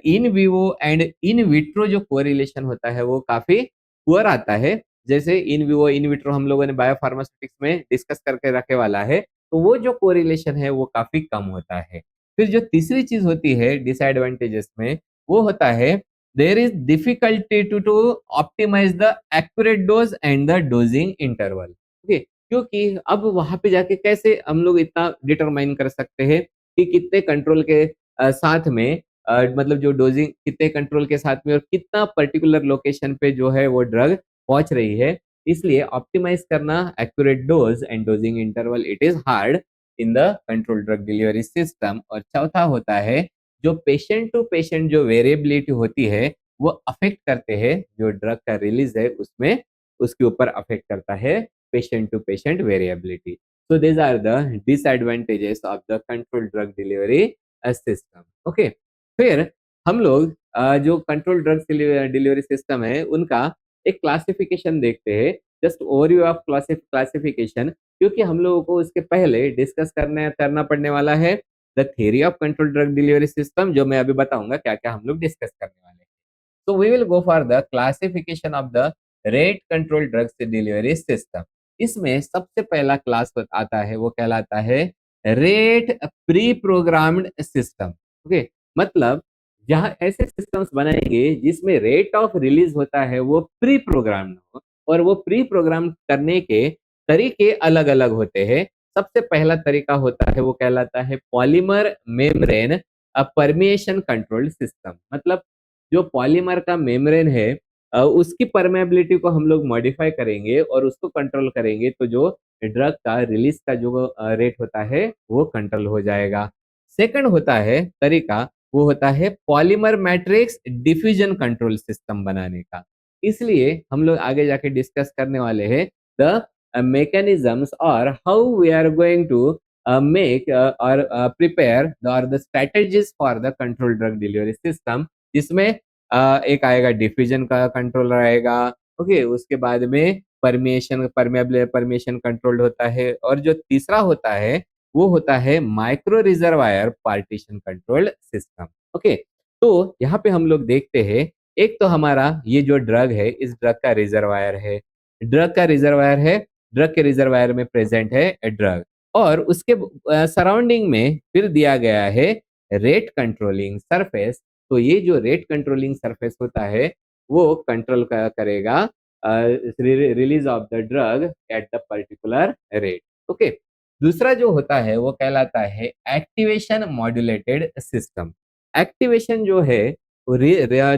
in vivo and in vitro जो कोरिलेशन होता है वो काफी पुअर आता है। जैसे इन विवो इन विट्रो हम लोगों ने बायोफार्मास्यूटिक्स में डिस्कस करके रखे वाला है, तो वो जो कोरिलेशन है वो काफी कम होता है। फिर जो तीसरी चीज होती है डिसएडवांटेजेस में, वो होता है there is difficulty to optimize the accurate dose and the dosing interval, okay. क्योंकि अब वहां पे जाके कैसे हम लोग इतना डिटरमाइन कर सकते हैं कि कितने कंट्रोल के साथ में मतलब जो डोजिंग कितने कंट्रोल के साथ में और कितना पर्टिकुलर लोकेशन पे जो है वो ड्रग पहुंच रही है। इसलिए ऑप्टिमाइज करना accurate dose and dosing interval it is hard in the control drug delivery system. और चौथा होता है जो पेशेंट टू पेशेंट जो वेरिएबिलिटी होती है वो अफेक्ट करते हैं जो ड्रग का रिलीज है उसमें, उसके ऊपर अफेक्ट करता है patient to patient variability. So these are the disadvantages of the control drug delivery system, okay. फिर हम लोग जो कंट्रोल ड्रग डिलीवरी सिस्टम है उनका एक क्लासिफिकेशन देखते हैं, जस्ट ओवरव्यू ऑफ क्लासिफिकेशन, क्योंकि हम लोगों को उसके पहले डिस्कस करना पड़ने वाला है the theory of control drug delivery system, जो मैं अभी बताऊंगा क्या क्या हम लोग डिस्कस करने वाले हैं। So we will go for the classification of the rate control drugs delivery system. इसमें सबसे पहला क्लास आता है वो कहलाता है rate pre programmed system, okay. मतलब जहां ऐसे सिस्टम्स बनाएंगे जिसमें रेट ऑफ रिलीज होता है वो प्री प्रोग्राम्ड हो, और वो प्री प्रोग्राम करने के तरीके अलग अलग होते हैं। सबसे पहला तरीका होता है वो कहलाता है polymer membrane permeation control system. मतलब जो पॉलीमर का मेम्ब्रेन है उसकी परमेबिलिटी को हम लोग मॉडिफाई करेंगे और उसको कंट्रोल करेंगे, तो जो ड्रग का रिलीज का जो रेट होता है वो कंट्रोल हो जाएगा। सेकंड होता है तरीका, वो होता है polymer matrix diffusion control system बनाने का। इसलिए हम लोग आगे जाके डिस्कस करने वाले हैं the mechanisms or how we are going to make or prepare or the strategies for the control drug delivery system, जिसमें एक आएगा डिफ्यूजन का कंट्रोल रहेगा, ओके। उसके बाद में परमिएशन कंट्रोल्ड होता है, और जो तीसरा होता है वो होता है micro reservoir partition control system, okay. तो यहाँ पे हम लोग देखते हैं एक तो हमारा ये जो ड्रग है इस ड्रग का रिजर्वायर है, ड्रग का रिजर्वायर है, ड्रग के रिजर्वायर में प्रेजेंट है ड्रग, और उसके सराउंडिंग में फिर दिया गया है रेट कंट्रोलिंग सरफेस। तो ये जो रेट कंट्रोलिंग सरफेस होता है वो कंट्रोल करेगा release of the drug at the particular rate, okay. दूसरा जो होता है वो कहलाता है एक्टिवेशन मॉड्यूलेटेड सिस्टम। एक्टिवेशन जो है वो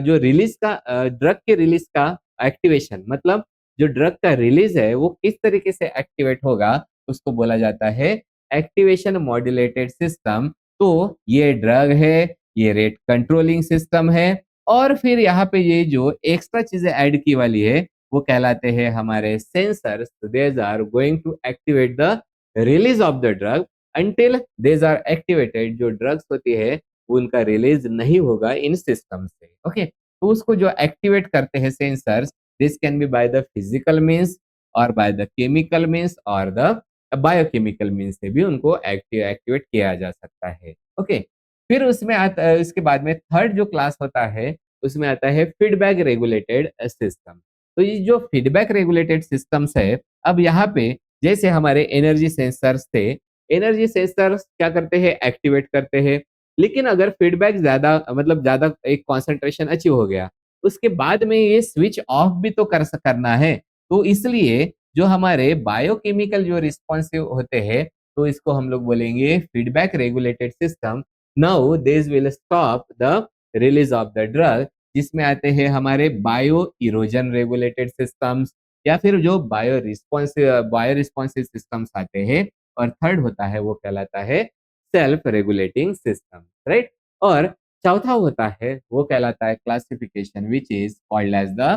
जो रिलीज का ड्रग के रिलीज का एक्टिवेशन, मतलब जो ड्रग का रिलीज है वो किस तरीके से एक्टिवेट होगा उसको बोला जाता है एक्टिवेशन मॉड्यूलेटेड सिस्टम। तो ये ड्रग है, ये रेट कंट्रोलिंग सिस्टम है, और फिर यहाँ पे ये जो एक्स्ट्रा चीजें ऐड की वाली है वो कहलाते हैं हमारे sensors. These are going to activate the release of the drug until these are activated. जो ड्रग्स होती है उनका रिलीज नहीं होगा इन सिस्टम से, ओके। तो उसको जो एक्टिवेट करते हैं sensors, this can be by the physical means और बाय द केमिकल मीन्स और द बायोकेमिकल मीन्स से भी उनको एक्टिवेट किया जा सकता है, ओके। फिर उसमें आता है, इसके बाद में थर्ड जो क्लास होता है उसमें आता है फीडबैक रेगुलेटेड सिस्टम। तो ये जो फीडबैक रेगुलेटेड सिस्टम्स है, अब यहाँ पे जैसे हमारे एनर्जी सेंसर्स थे, एनर्जी सेंसर्स क्या करते हैं, एक्टिवेट करते हैं। लेकिन अगर फीडबैक ज्यादा मतलब ज्यादा एक कॉन्सेंट्रेशन अचीव हो गया, उसके बाद में ये स्विच ऑफ भी तो करना है। तो इसलिए जो हमारे बायोकेमिकल जो रिस्पॉन्सिव होते हैं, तो इसको हम लोग बोलेंगे feedback regulated system. Now this will stop the release of the drug, जिसमें आते हैं हमारे बायो इरोजन रेगुलेटेड सिस्टम्स, या फिर जो बायो रिस्पॉन्सिव सिस्टम्स आते हैं। और थर्ड होता है वो कहलाता है सेल्फ रेगुलेटिंग सिस्टम, राइट। और चौथा होता है वो कहलाता है classification which is called as the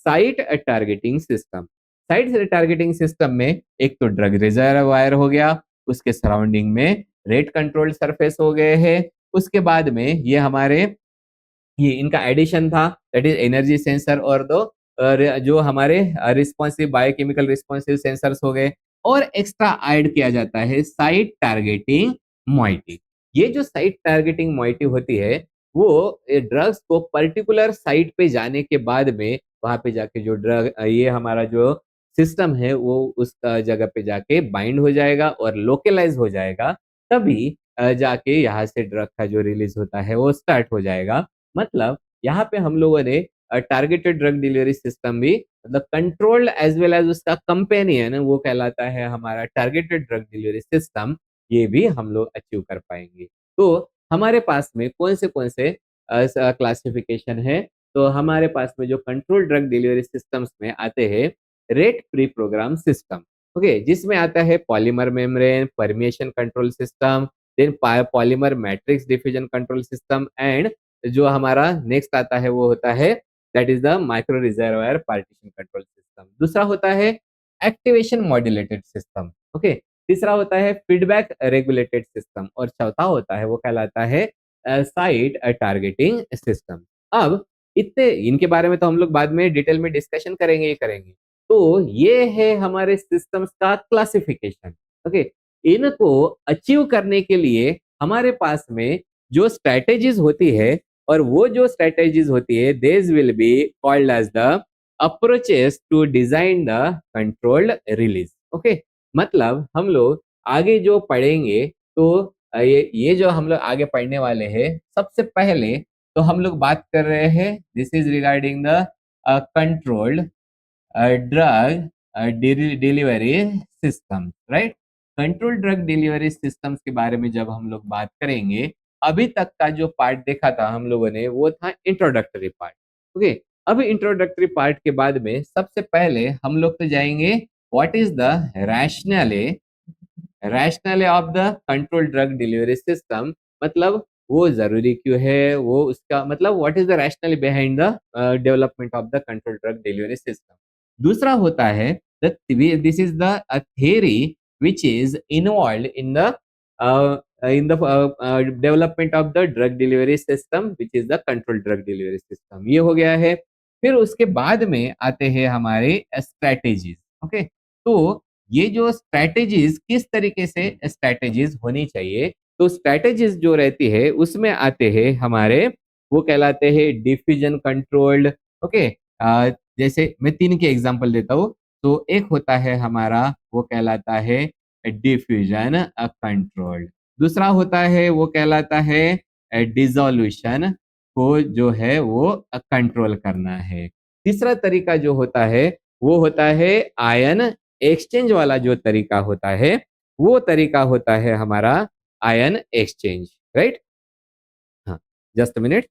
site targeting system. Site targeting system में एक तो ड्रग रिजर्वायर हो गया, उसके सराउंडिंग में रेट कंट्रोल्ड सरफेस हो गए हैं। उसके बाद में ये इनका एडिशन था, दैट इज एनर्जी सेंसर और दो जो हमारे रिस्पॉन्सिव बायोकेमिकल रिस्पॉन्सिव सेंसर्स हो गए, और एक्स्ट्रा ऐड किया जाता है साइट टारगेटिंग मॉइटी। ये जो साइट टारगेटिंग मॉइटी होती है वो ड्रग्स को पर्टिकुलर साइट पे जाने के बाद में वहां पे जाके जो ड्रग ये हमारा जो सिस्टम है वो उस जगह पे जाके बाइंड हो जाएगा और लोकलाइज हो जाएगा, तभी जाके यहाँ से ड्रग का जो रिलीज होता है वो स्टार्ट हो जाएगा। मतलब यहाँ पे हम लोगों ने टारगेटेड ड्रग डिलीवरी सिस्टम भी, मतलब कंट्रोल्ड एज वेल एज उसका कंपेनियन वो कहलाता है हमारा टारगेटेड ड्रग डिलीवरी सिस्टम, ये भी हम लोग अचीव कर पाएंगे। तो हमारे पास में कौन से क्लासिफिकेशन है, तो हमारे पास में जो कंट्रोल ड्रग डिलीवरी सिस्टम्स में आते हैं rate pre program system, okay, जिसमें आता है polymer membrane permeation control system, then polymer matrix diffusion control system, and जो हमारा नेक्स्ट आता है वो होता है that is the micro reservoir partition control system. दूसरा होता है एक्टिवेशन मॉड्यूलेटेड सिस्टम, ओके। तीसरा होता है फीडबैक रेगुलेटेड सिस्टम, और चौथा होता है वो कहलाता है साइट टारगेटिंग सिस्टम। अब इतने इनके बारे में तो हम लोग बाद में डिटेल में डिस्कशन करेंगे ही करेंगे। तो ये है हमारे सिस्टम्स का क्लासिफिकेशन, ओके। इनको अचीव करने के लिए हमारे पास में जो स्ट्रेटेजीज होती है, और वो जो स्ट्रेटेजीज होती है these will be called as the approaches to design the controlled release, okay. मतलब हम लोग आगे जो पढ़ेंगे तो ये जो हम लोग आगे पढ़ने वाले हैं, सबसे पहले तो हम लोग बात कर रहे हैं this is regarding the controlled drug delivery system, right. Control drug delivery systems के बारे में जब हम लोग बात करेंगे, अभी तक का जो पार्ट देखा था हम लोगों ने वो था इंट्रोडक्टरी पार्ट, ओके। अब इंट्रोडक्टरी पार्ट के बाद में सबसे पहले हम लोग तो जाएंगे what is the rationale rationale of the control drug delivery system, मतलब वो जरूरी क्यों है, वो उसका मतलब what is the rational behind the development of the control drug delivery system. दूसरा होता है this is the theory which is involved in the development of the drug delivery system which is the control drug delivery system, ये हो गया है। फिर उसके बाद में आते हैं हमारे स्ट्रेटेजीज, ओके। तो ये जो स्ट्रेटेजीज किस तरीके से स्ट्रेटेजीज होनी चाहिए, तो स्ट्रेटेजीज जो रहती है उसमें आते हैं हमारे वो कहलाते हैं डिफ्यूजन कंट्रोल्ड, ओके। जैसे मैं तीन के एग्जांपल देता हूँ, तो एक होता है हमारा वो कहलाता है डिफ्यूजन कंट्रोल्ड, दूसरा होता है वो कहलाता है डिसोल्यूशन को जो है वो कंट्रोल करना है, तीसरा तरीका जो होता है वो होता है आयन एक्सचेंज वाला जो तरीका होता है, वो तरीका होता है हमारा आयन एक्सचेंज, राइट। हाँ, जस्ट मिनट।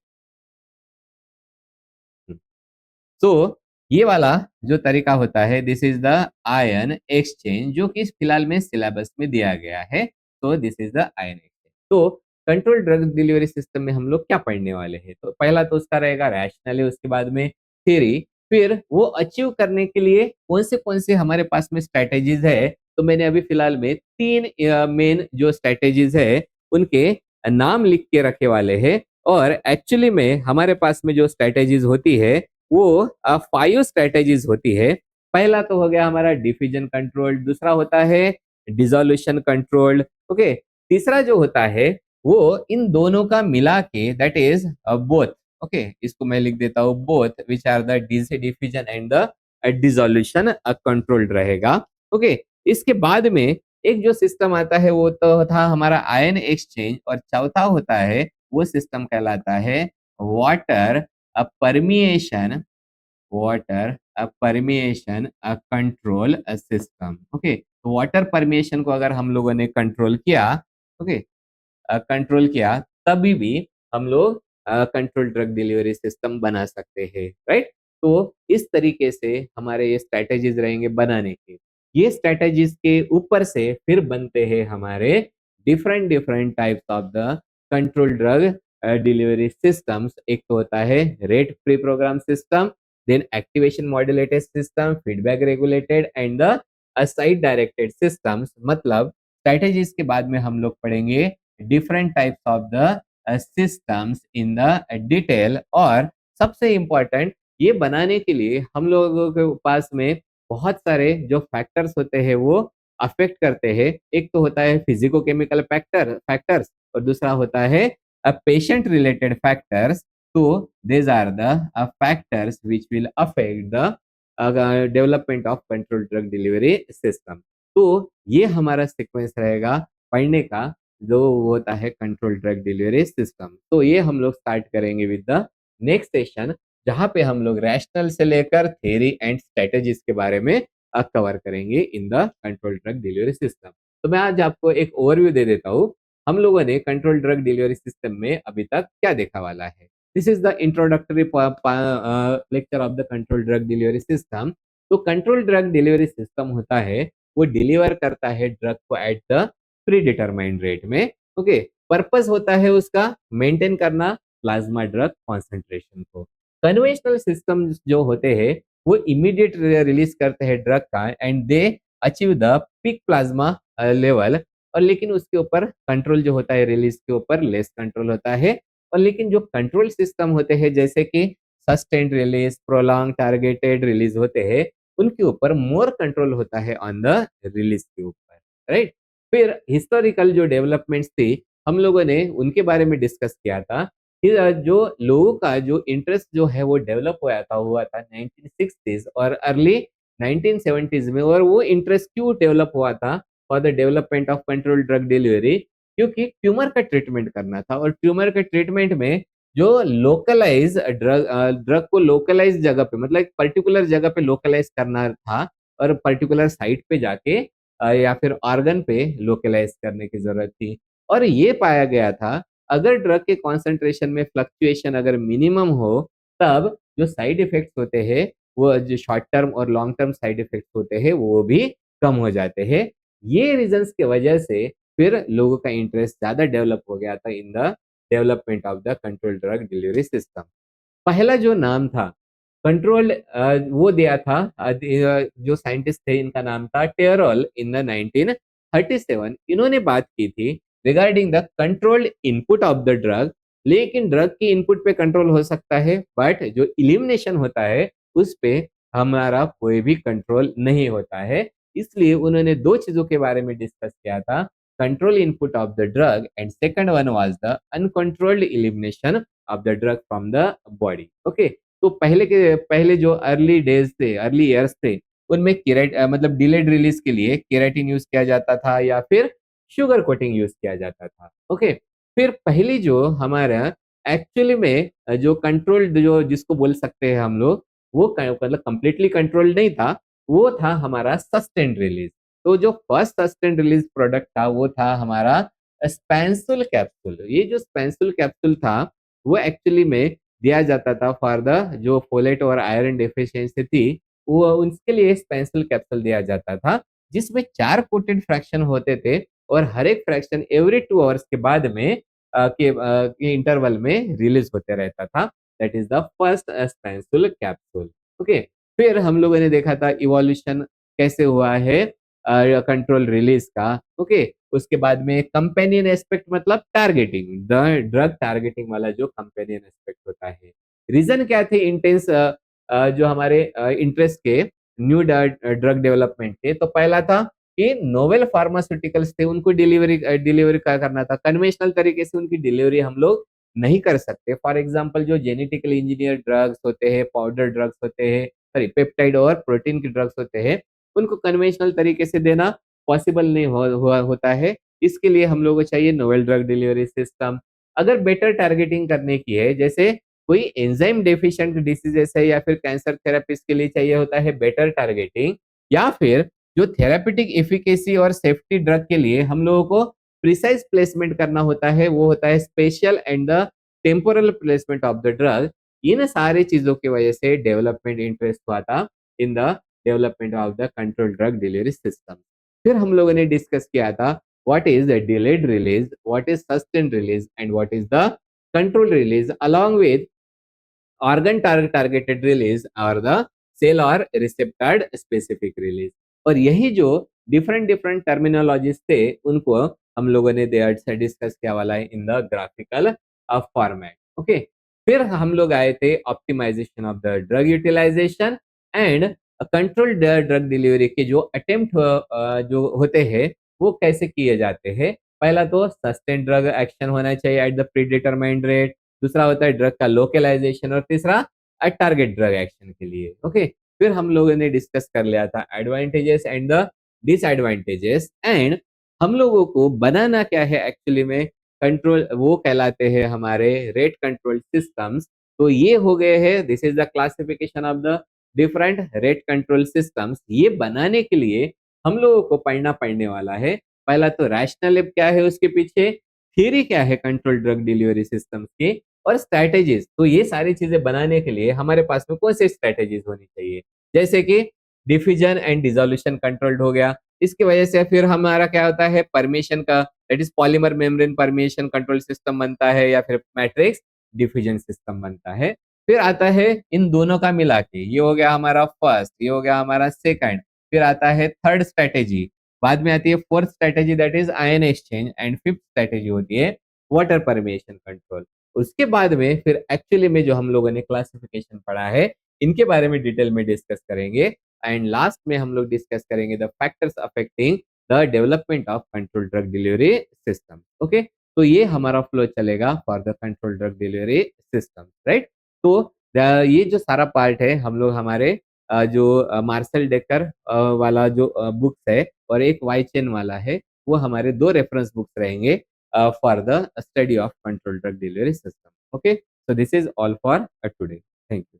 तो ये वाला जो तरीका होता है this is the ion exchange, जो कि फिलहाल में सिलेबस में दिया गया है, तो this is the ion exchange. तो कंट्रोल ड्रग डिलीवरी सिस्टम में हम लोग क्या पढ़ने वाले हैं, तो पहला तो उसका रहेगा रैशनल, उसके बाद में थ्योरी, फिर वो अचीव करने के लिए कौन से हमारे पास में स्ट्रेटेजीज है, तो मैंने अभी फिलहाल में तीन मेन जो स्ट्रेटेजीज है उनके नाम लिख के रखे वाले हैं, और एक्चुअली में हमारे पास में जो स्ट्रेटेजीज होती है वो 5 स्ट्रेटेजीज होती है। पहला तो हो गया हमारा डिफ्यूजन कंट्रोल, दूसरा होता है डिसोल्यूशन कंट्रोल, ओके। तीसरा जो होता है वो इन दोनों का मिला के दैट इज बोथ, ओके, इसको मैं लिख देता हूँ both which are the diffusion and the dissolution controlled रहेगा, ओके। इसके बाद में एक जो सिस्टम आता है वो तो था हमारा आयन एक्सचेंज, और चौथा होता है वो सिस्टम कहलाता है water permeation, control system, okay. तो वाटर परमिएशन को अगर हम लोगों ने कंट्रोल किया, ओके, कंट्रोल किया, तभी भी हम लोग कंट्रोल ड्रग डिलीवरी सिस्टम बना सकते हैं, राइट। तो इस तरीके से हमारे ये स्ट्रेटेजीज रहेंगे बनाने के, ये स्ट्रेटेजीज के ऊपर से फिर बनते हैं हमारे different different types of the control drug delivery systems. एक तो होता है rate pre program system, then activation modulated system, feedback regulated, and the site directed systems. मतलब स्ट्रैटेजीज के बाद में हम लोग पढ़ेंगे different types of the systems in the detail. और सबसे इम्पोर्टेंट, ये बनाने के लिए हम लोगों के पास में बहुत सारे जो फैक्टर्स होते हैं वो अफेक्ट करते हैं। एक तो होता है फिजिको केमिकल फैक्टर्स, और दूसरा होता है पेशेंट रिलेटेड फैक्टर्स। तो these are the factors which will affect the development of control drug delivery system. तो ये हमारा सीक्वेंस रहेगा पढ़ने का, जो होता है कंट्रोल ड्रग डिलीवरी सिस्टम। तो ये हम लोग स्टार्ट करेंगे विद द नेक्स्ट सेशन, जहाँ पे हम लोग रैशनल से लेकर थ्योरी एंड स्ट्रेटेजीज के बारे में कवर करेंगे इन the control drug delivery system. तो मैं आज आपको एक ओवरव्यू दे देता हूँ, हम लोगों ने कंट्रोल ड्रग डिलीवरी सिस्टम में अभी तक क्या देखा वाला है। This is the introductory lecture of the control drug delivery system. तो कंट्रोल ड्रग डिलीवरी सिस्टम होता है, वो डिलीवर करता है ड्रग को eight the predetermined rate में। ओके, पर्पस होता है उसका मेंटेन करना प्लाज्मा ड्रग कॉन्सेंट्रेशन को। कन्वेंशनल सिस्टम जो होते हैं वो इमीडिएट रिलीज करते हैं ड्रग का and they achieve the peak plasma level. और लेकिन उसके ऊपर कंट्रोल जो होता है रिलीज के ऊपर लेस कंट्रोल होता है। और लेकिन जो कंट्रोल सिस्टम होते हैं जैसे कि sustained release, prolong targeted release होते हैं, उनके ऊपर मोर कंट्रोल होता है ऑन द रिलीज के ऊपर, राइट। फिर हिस्टोरिकल जो डेवलपमेंट्स थी हम लोगों ने उनके बारे में डिस्कस किया था कि जो लोगों का जो इंटरेस्ट जो है वो डेवलप हुआ था 1960s और अर्ली 1970s में। और वो इंटरेस्ट क्यों डेवलप हुआ था for the development of control drug delivery, क्योंकि ट्यूमर का ट्रीटमेंट करना था। और ट्यूमर के ट्रीटमेंट में जो लोकलाइज ड्रग को लोकलाइज जगह पे, मतलब पर्टिकुलर जगह पे लोकलाइज करना था, और पर्टिकुलर साइट पे जाके या फिर ऑर्गन पे लोकलाइज करने की जरूरत थी। और ये पाया गया था अगर ड्रग के कॉन्सेंट्रेशन में फ्लक्चुएशन अगर मिनिमम हो, तब जो साइड इफेक्ट्स होते हैं, वो जो शॉर्ट टर्म और लॉन्ग टर्म साइड इफेक्ट्स होते हैं वो भी कम हो जाते हैं। ये रीजंस के वजह से फिर लोगों का इंटरेस्ट ज्यादा डेवलप हो गया था in the development of the control drug delivery system. पहला जो नाम था कंट्रोल, वो दिया था जो साइंटिस्ट थे, इनका नाम था टेरोल इन द 1937। इन्होंने बात की थी regarding the controlled input of the drug. लेकिन ड्रग की इनपुट पे कंट्रोल हो सकता है, बट जो इलिमिनेशन होता है उस पे हमारा कोई भी कंट्रोल नहीं होता है। इसलिए उन्होंने दो चीजों के बारे में डिस्कस किया था, control input of the drug and second one was the uncontrolled elimination of the drug from the body. Okay, तो पहले जो अर्ली डेज थे, अर्ली ईयर्स थे, उनमें मतलब डिलेड रिलीज के लिए केराटिन यूज किया जाता था या फिर शुगर कोटिंग यूज किया जाता था। ओके, फिर पहली जो हमारा एक्चुअली में जो कंट्रोल्ड जो जिसको बोल सकते हैं हम लोग, वो मतलब कंप्लीटली कंट्रोल्ड नहीं था, वो था हमारा सस्टेन्ड रिलीज। तो जो फर्स्ट सस्टेन्ड रिलीज प्रोडक्ट था वो था हमारा स्पेंसुल कैप्सूल। ये जो स्पेंसुल कैप्सूल था वो एक्चुअली में दिया जाता था फॉर द जो फोलेट और आयरन डेफिशिएंसी थी, वो उनके लिए स्पेंसुल कैप्सूल दिया जाता था, जिसमें 4 कोटेड फ्रैक्शन होते थे। और हर एक फ्रैक्शन एवरी 2 आवर्स के बाद में के इंटरवल में रिलीज होते रहता था। That is the first spansule capsule. Okay, फिर हम लोगों ने देखा था इवोल्यूशन कैसे हुआ है कंट्रोल रिलीज का। ओके, उसके बाद में कंपेनियन एस्पेक्ट मतलब टारगेटिंग, द ड्रग टारगेटिंग वाला जो कंपेनियन एस्पेक्ट होता है। रीजन क्या थे इंटेंस जो हमारे इंटरेस्ट के न्यू ड्रग डेवलपमेंट के? तो पहला था कि नोवेल फार्मास्यूटिकल्स थे, उनको डिलीवरी क्या करना था, कन्वेंशनल तरीके से उनकी डिलीवरी हम लोग नहीं कर सकते। फॉर एग्जांपल जो जेनेटिकली इंजीनियर ड्रग्स होते हैं, पाउडर ड्रग्स होते हैं, सॉरी पेप्टाइड और प्रोटीन के ड्रग्स होते हैं, उनको कन्वेंशनल तरीके से देना पॉसिबल नहीं होता है। इसके लिए हम लोगों को चाहिए नोवेल ड्रग डिलीवरी सिस्टम। अगर बेटर टारगेटिंग करने की है, जैसे कोई एंजाइम डेफिशिएंट डिसीजेस है या फिर कैंसर थेरेपिस्ट के लिए चाहिए होता है बेटर टारगेटिंग, या फिर जो थेरापेटिक एफिकेसी और सेफ्टी ड्रग के लिए हम लोगों को प्रिसाइज प्लेसमेंट करना होता है, वो होता है spatial and the temporal placement of the drug. इन सारी चीजों की वजह से डेवलपमेंट इंटरेस्ट हुआ था in the development of the control drug delivery system. फिर हम लोगों ने डिस्कस किया था what is the delayed release, what is sustained release and what is the control release, along with organ targeted release और the cell और receptor specific release. और यही जो डिफरेंट डिफरेंट टर्मिनोलॉजीज थे, उनको हम लोगों ने देयर से डिस्कस किया वाला है in the graphical format. Okay, फिर हम लोग आए थे optimization of the drug utilization and control drug delivery के जो अटेम्प्ट जो होते हैं वो कैसे किए जाते हैं। पहला तो सस्टेन ड्रग एक्शन होना चाहिए eight the predetermined rate, दूसरा होता है ड्रग का लोकलाइजेशन और तीसरा टारगेट ड्रग एक्शन के लिए। ओके, फिर हम लोगों ने डिस्कस कर लिया था advantages and the disadvantages and हम लोगों को बनाना क्या है एक्चुअली में कंट्रोल, वो कहलाते हैं हमारे रेट कंट्रोल सिस्टम्स। तो ये हो गए हैं, this is the classification of the different rate control systems. ये बनाने के लिए हम लोगों को पढ़ना पड़ने वाला है। पहला तो रैशनल क्या है, उसके पीछे थ्योरी क्या है कंट्रोल ड्रग डिलीवरी सिस्टम्स की, और स्ट्रैटेजीज। तो ये सारी चीजें बनाने के लिए हमारे पास में कौन सी स्ट्रैटेजीज होनी चाहिए, जैसे कि डिफ्यूजन एंड डिसोल्यूशन कंट्रोल्ड हो गया। इसकी वजह से फिर हमारा क्या होता है परमिशन का, that is polymer membrane permission control system बनता है या फिर मैट्रिक्स डिफ्यूजन सिस्टम बनता है। फिर आता है इन दोनों का मिला के, ये हो गया हमारा फर्स्ट, ये हो गया हमारा सेकंड। फिर आता है थर्ड स्ट्रेटेजी, बाद में आती है fourth strategy that is ion exchange, and fifth strategy होती है वाटर परमिशन कंट्रोल। उसके बाद में फिर एक्चुअली में जो हम लोगों ने क्लासिफिकेशन पढ़ा है इनके बारे में डिटेल में डिस्कस करेंगे। एंड लास्ट में हम लोग डिस्कस करेंगे the factors affecting the development of control drug delivery system. Okay, तो ये हमारा फ्लो चलेगा for the control drug delivery system, right. तो ये जो सारा पार्ट है हम लोग हमारे जो मार्शल डेकर वाला जो बुक्स है और एक वाई चेन वाला है, वो हमारे दो रेफरेंस बुक्स रहेंगे for the study of control drug delivery system. Okay, so this is all for today. Thank you.